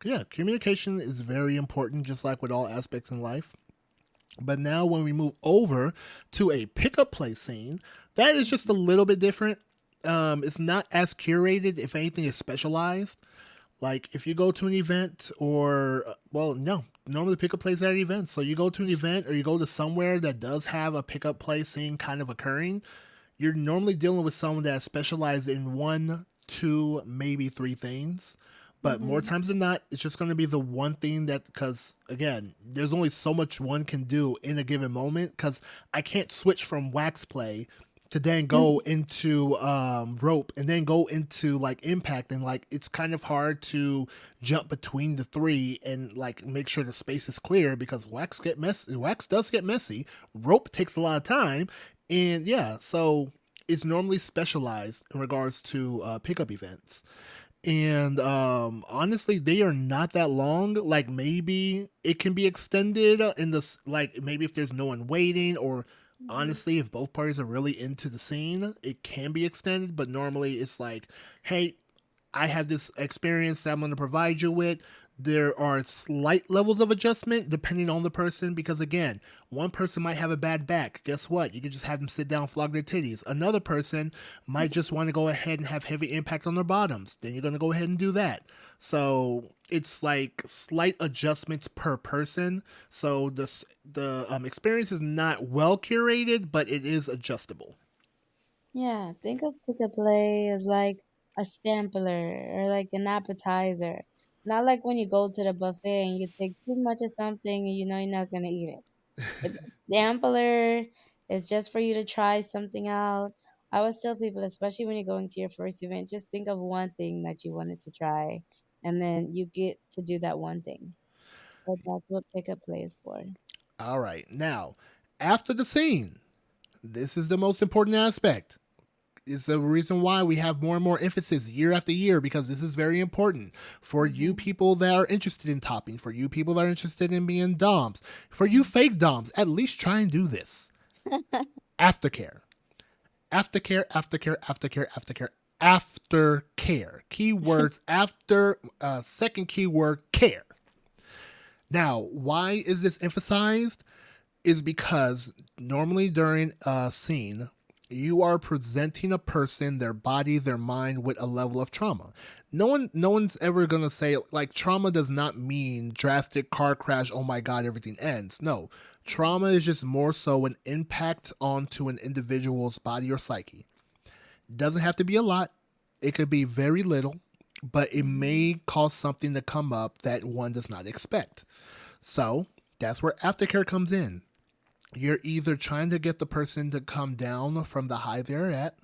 Yeah, communication is very important, just like with all aspects in life. But now, when we move over to a pickup play scene, that is just a little bit different. It's not as curated. If anything, is specialized. Like, if you go to an event, or well, no, normally pickup plays at events. So you go to an event, or you go to somewhere that does have a pickup play scene kind of occurring, you're normally dealing with someone that specializes in one, two, maybe three things. But more Mm-hmm. times than not, it's just going to be the one thing that, because again, there's only so much one can do in a given moment. Because I can't switch from wax play to then go into rope and then go into like impact, and like it's kind of hard to jump between the three and like make sure the space is clear because wax does get messy. Rope takes a lot of time, and yeah, so it's normally specialized in regards to pickup events. And honestly, they are not that long. Like maybe it can be extended in this, like maybe if there's no one waiting, or honestly if both parties are really into the scene, it can be extended. But normally it's like, hey, I have this experience that I'm going to provide you with. There are slight levels of adjustment depending on the person because, again, one person might have a bad back. Guess what? You can just have them sit down, flog their titties. Another person might just want to go ahead and have heavy impact on their bottoms. Then you're going to go ahead and do that. So it's like slight adjustments per person. So the experience is not well curated, but it is adjustable. Yeah, think of pick a play as like a sampler or like an appetizer. Not like when you go to the buffet and you take too much of something and you know you're not gonna eat it. It's a sampler. It's just for you to try something out. I always tell people, especially when you're going to your first event, just think of one thing that you wanted to try, and then you get to do that one thing. But that's what pickup play is for. All right. Now, after the scene, this is the most important aspect. It's the reason why we have more and more emphasis year after year because this is very important for you Hmm. people that are interested in topping, for you people that are interested in being DOMs, for you fake DOMs. At least try and do this. Aftercare, aftercare, aftercare, aftercare, aftercare, aftercare. Keywords after second keyword care. Now, why is this emphasized? Is because normally during a scene, you are presenting a person, their body, their mind with a level of trauma. No one's ever gonna say like trauma does not mean drastic car crash. Oh my god, everything ends. No, trauma is just more so an impact onto an individual's body or psyche. Doesn't have to be a lot. It could be very little, but it Hmm. may cause something to come up that one does not expect. So that's where aftercare comes in. You're either trying to get the person to come down from the high they're at,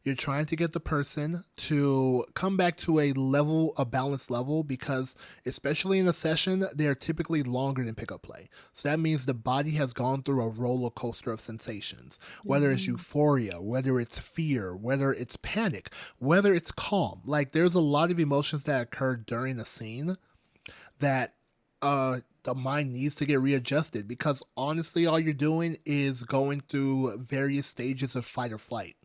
you're trying to get the person to come back to a balanced level, because especially in a session, they are typically longer than pickup play. So that means the body has gone through a roller coaster of sensations, whether it's Hmm. euphoria, whether it's fear, whether it's panic, whether it's calm. Like there's a lot of emotions that occur during a scene that the mind needs to get readjusted, because honestly all you're doing is going through various stages of fight or flight.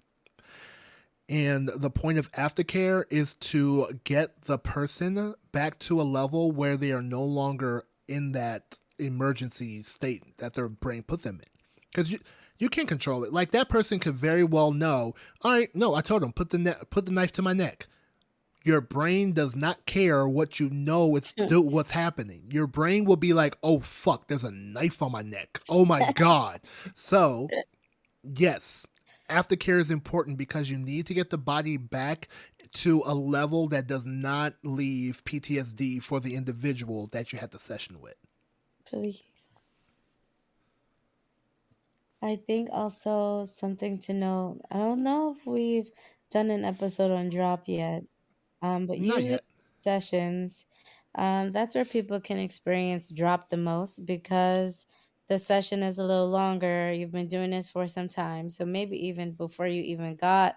And the point of aftercare is to get the person back to a level where they are no longer in that emergency state that their brain put them in. Because you can't control it. Like that person could very well know, all right, no, I told him put the knife to my neck. Your brain does not care what you know it's what's happening. Your brain will be like, "Oh fuck, there's a knife on my neck. Oh my god." So, yes, aftercare is important because you need to get the body back to a level that does not leave PTSD for the individual that you had the session with. Please. I think also something to note. I don't know if we've done an episode on drop yet, but Not usually yet. sessions, that's where people can experience drop the most because the session is a little longer. You've been doing this for some time, so maybe even before you even got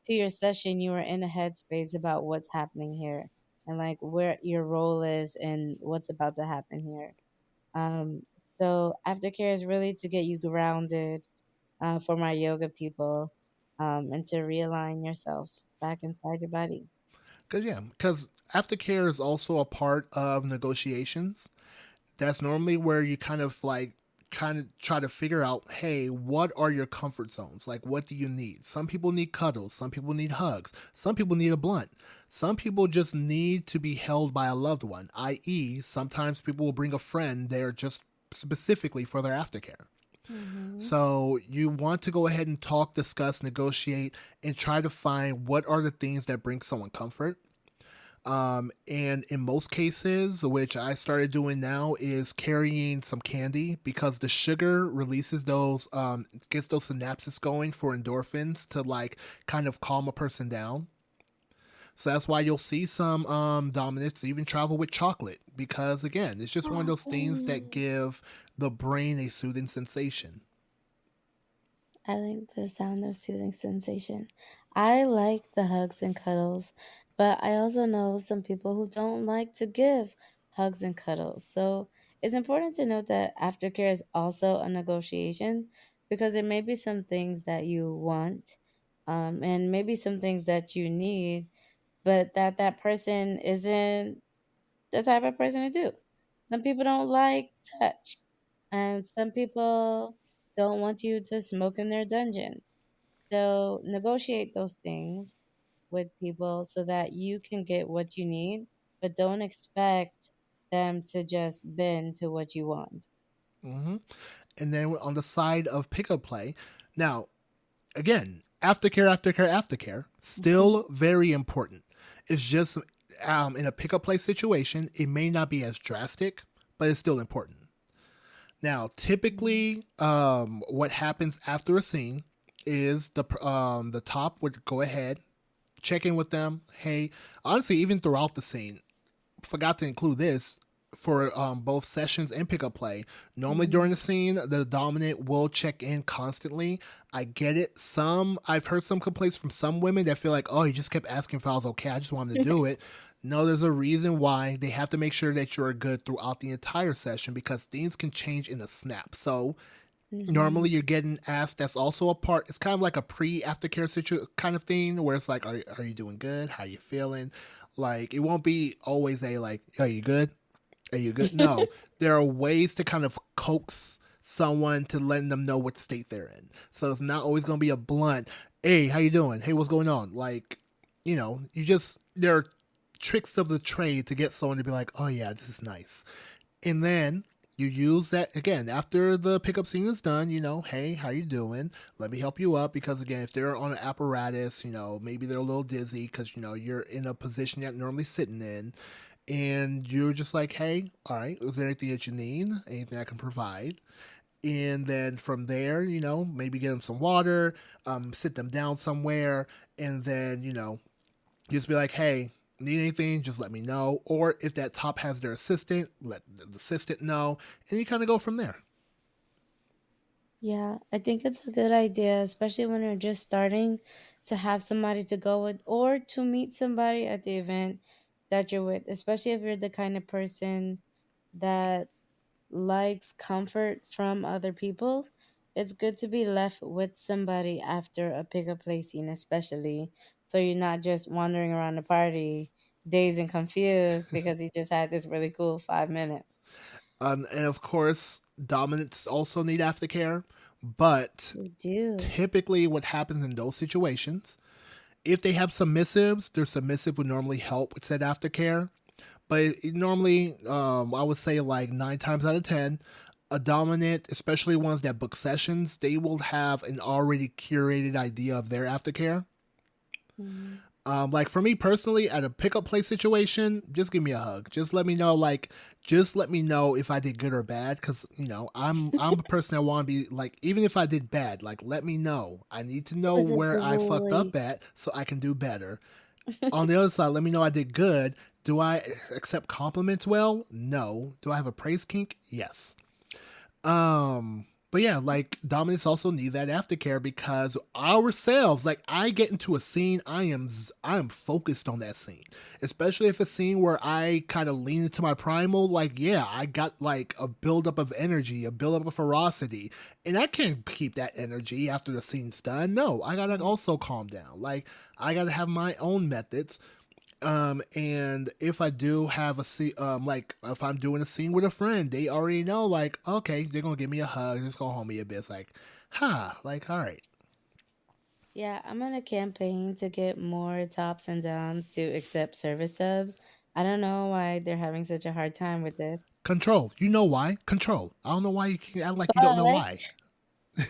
to your session, you were in a headspace about what's happening here and like where your role is and what's about to happen here. Um, so aftercare is really to get you grounded for my yoga people and to realign yourself back inside your body. Because aftercare is also a part of negotiations. That's normally where you kind of try to figure out, hey, what are your comfort zones? Like what do you need? Some people need cuddles, some people need hugs, some people need a blunt, some people just need to be held by a loved one, i.e. sometimes people will bring a friend there just specifically for their aftercare. Mm-hmm. So you want to go ahead and talk, discuss, negotiate, and try to find what are the things that bring someone comfort. And in most cases, which I started doing now, is carrying some candy because the sugar releases those, gets those synapses going for endorphins to like kind of calm a person down. So that's why you'll see some dominants even travel with chocolate because again, it's just one of those things that Chocolate. give the brain a soothing sensation. I like the sound of soothing sensation. I like the hugs and cuddles, but I also know some people who don't like to give hugs and cuddles. So it's important to note that aftercare is also a negotiation because there may be some things that you want, and maybe some things that you need, but that person isn't the type of person to do. Some people don't like touch, and some people don't want you to smoke in their dungeon. So negotiate those things with people so that you can get what you need, but don't expect them to just bend to what you want. Hmm. And then on the side of pickup play, now again, aftercare, aftercare, aftercare, still very important. It's just in a pickup play situation, it may not be as drastic, but it's still important. Now, typically, what happens after a scene is the top would go ahead, check in with them. Hey, honestly, even throughout the scene, forgot to include this for both sessions and pickup play. Normally during Hmm. the scene, the dominant will check in constantly. I get it. I've heard some complaints from some women that feel like, oh, he just kept asking if I was okay. I just wanted to do it. No, there's a reason why they have to make sure that you're good throughout the entire session because things can change in a snap. So Hmm. normally you're getting asked. That's also a part. It's kind of like a pre-aftercare kind of thing where it's like, are you doing good? How you feeling? Like it won't be always a like, are you good? Are you good? No, there are ways to kind of coax someone to letting them know what state they're in. So it's not always going to be a blunt, hey, how you doing? Hey, what's going on? Like, you just, there are tricks of the trade to get someone to be like, oh yeah, this is nice. And then you use that again after the pickup scene is done, hey, how you doing? Let me help you up because again, if they're on an apparatus, maybe they're a little dizzy because you're in a position that normally sitting in and you're just like, hey, all right, is there anything that you need? Anything I can provide? And then from there, maybe get them some water, sit them down somewhere, and then, just be like, hey, need anything, just let me know. Or if that top has their assistant, let the assistant know, and you kind of go from there. Yeah, I think it's a good idea, especially when you're just starting, to have somebody to go with or to meet somebody at the event that you're with, especially if you're the kind of person that likes comfort from other people. It's good to be left with somebody after a pickup play scene, especially so you're not just wandering around the party dazed and confused because you just had this really cool 5 minutes. And of course, dominants also need aftercare, but We do. typically what happens in those situations, if they have submissives, their submissive would normally help with said aftercare. But normally, I would say like 9 times out of 10, a dominant, especially ones that book sessions, they will have an already curated idea of their aftercare. Mhm. Like for me personally, at a pickup play situation, just give me a hug. Just let me know, just let me know if I did good or bad. Cause I'm a person that want to be like, even if I did bad, like let me know. I need to know Was it where I fucked bully? up at so I can do better. On the other side, let me know I did good. Do I accept compliments well? No. Do I have a praise kink? Yes. But yeah, like dominants also need that aftercare because ourselves, like I get into a scene, I am focused on that scene, especially if a scene where I kind of lean into my primal. Like yeah, I got like a buildup of energy, a buildup of ferocity, and I can't keep that energy after the scene's done. No, I gotta also calm down. Like I gotta have my own methods. And if I do have a scene, like if I'm doing a scene with a friend, they already know, like, okay, they're gonna give me a hug, just gonna hold me a bit. It's like, like, all right, Yeah, I'm on a campaign to get more tops and doms to accept service subs. I don't know why they're having such a hard time with this. control. You know why? Control. I don't know why you can act like you don't know why. But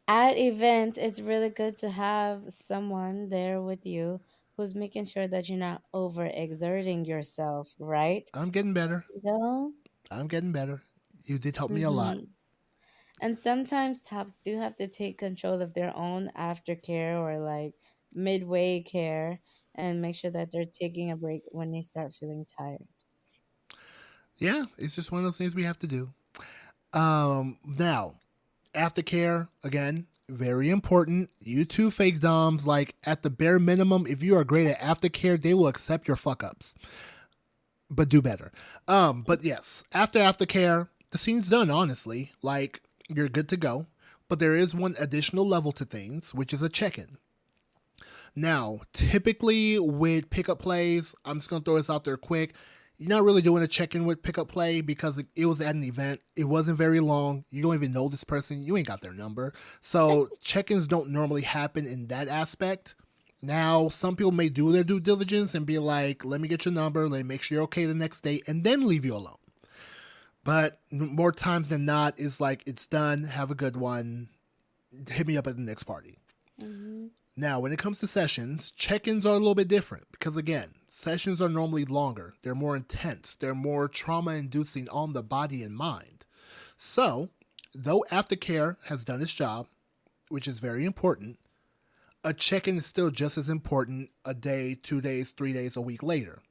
at events, it's really good to have someone there with you who's making sure that you're not overexerting yourself, right? I'm getting better. Though. I'm getting better. You did help me a lot. Mm-hmm. And sometimes tops do have to take control of their own aftercare or like midway care and make sure that they're taking a break when they start feeling tired. Yeah, it's just one of those things we have to do. Now, aftercare, again, very important. You two fake doms, like at the bare minimum, if you are great at aftercare, they will accept your fuck ups, but do better. But yes, after aftercare, the scene's done, honestly. Like, you're good to go. But there is one additional level to things, which is a check in. Now, typically with pickup plays, I'm just gonna throw this out there quick. You're not really doing a check-in with pickup play because it was at an event. It wasn't very long. You don't even know this person. You ain't got their number. So check-ins don't normally happen in that aspect. Now, some people may do their due diligence and be like, let me get your number, let me make sure you're okay the next day, and then leave you alone. But more times than not, it's like, it's done, have a good one, hit me up at the next party. Mm-hmm. Now, when it comes to sessions, check-ins are a little bit different because, again, sessions are normally longer. They're more intense. They're more trauma-inducing on the body and mind. So, though aftercare has done its job, which is very important, a check-in is still just as important a day, 2 days, 3 days, a week later.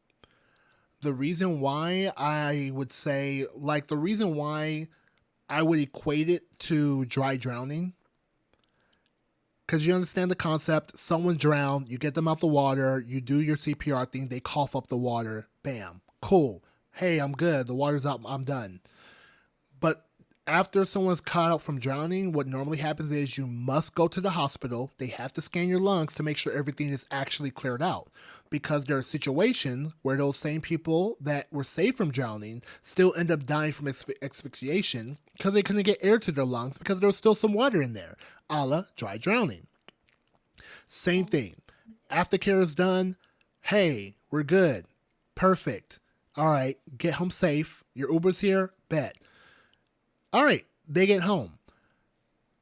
The reason why I would say, like, the reason why I would equate it to dry drowning, because you understand the concept. Someone drowned, you get them out the water, you do your CPR thing, they cough up the water, bam, cool. Hey, I'm good, the water's out, I'm done. But after someone's caught out from drowning, what normally happens is you must go to the hospital. They have to scan your lungs to make sure everything is actually cleared out. Because there are situations where those same people that were saved from drowning still end up dying from asphyxiation because they couldn't get air to their lungs because there was still some water in there, a la dry drowning. Same thing. Aftercare is done. Hey, we're good. Perfect. All right, get home safe. Your Uber's here. Bet. All right, they get home.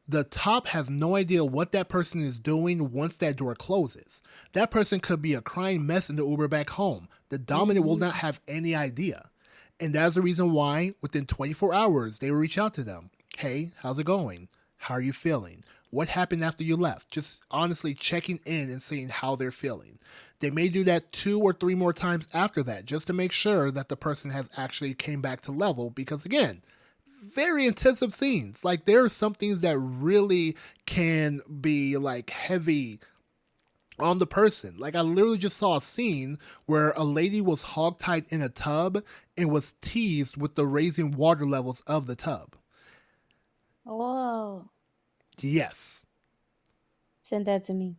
The top has no idea what that person is doing once that door closes. That person could be a crying mess in the Uber back home. The dominant will not have any idea. And that's the reason why within 24 hours, they will reach out to them. Hey, how's it going? How are you feeling? What happened after you left? Just honestly checking in and seeing how they're feeling. They may do that 2 or 3 more times after that just to make sure that the person has actually came back to level because, again, very intensive scenes. Like, there are some things that really can be like heavy on the person. Like, I literally just saw a scene where a lady was hogtied in a tub and was teased with the raising water levels of the tub. Whoa. Yes. Send that to me.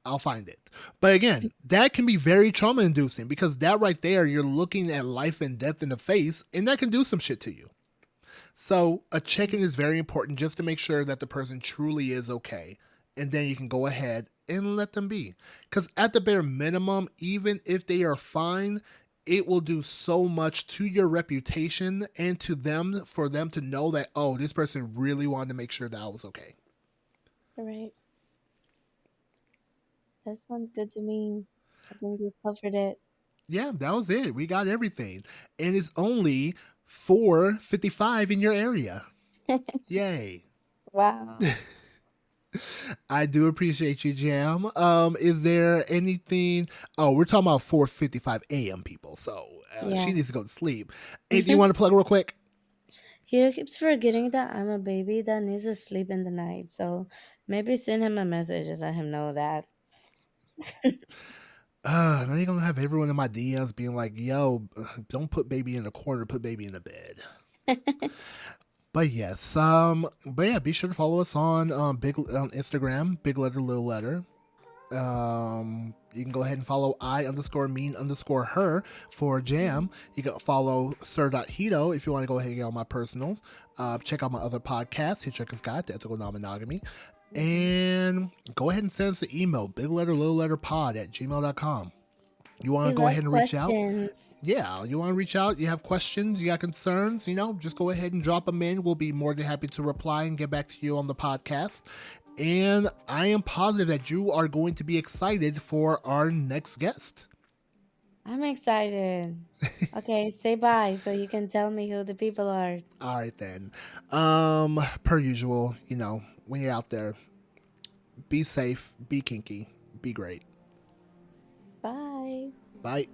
I'll find it. But again, that can be very trauma inducing because that right there, you're looking at life and death in the face, and that can do some shit to you. So a check-in is very important just to make sure that the person truly is okay. And then you can go ahead and let them be. Because at the bare minimum, even if they are fine, it will do so much to your reputation and to them for them to know that, oh, this person really wanted to make sure that I was okay. All right. That sounds good to me. I think we covered it. Yeah, that was it. We got everything. And it's only 4:55 in your area. Yay. Wow. I do appreciate you, Jam. Is there anything? Oh, we're talking about 4:55 a.m. people, so Yeah. she needs to go to sleep. Anything you want to plug real quick? He keeps forgetting that I'm a baby that needs to sleep in the night. So maybe send him a message and let him know that. Now you're gonna have everyone in my DMs being like, "Yo, don't put baby in the corner, put baby in the bed." But yes, but yeah, be sure to follow us on on Instagram, big letter, little letter. You can go ahead and follow I_mean_her for Jam. You can follow Sir.Hedo if you want to go ahead and get on my personals. Check out my other podcast, Hitchhiker's Guide to Ethical Non-Monogamy. And go ahead and send us an email, bigletter_little_letterpod@gmail.com. You want to go ahead and reach out? Yeah, you want to reach out? You have questions? You got concerns? Just go ahead and drop them in. We'll be more than happy to reply and get back to you on the podcast. And I am positive that you are going to be excited for our next guest. I'm excited. Okay, say bye so you can tell me who the people are. All right, then. Per usual, when you're out there, be safe, be kinky, be great. Bye. Bye.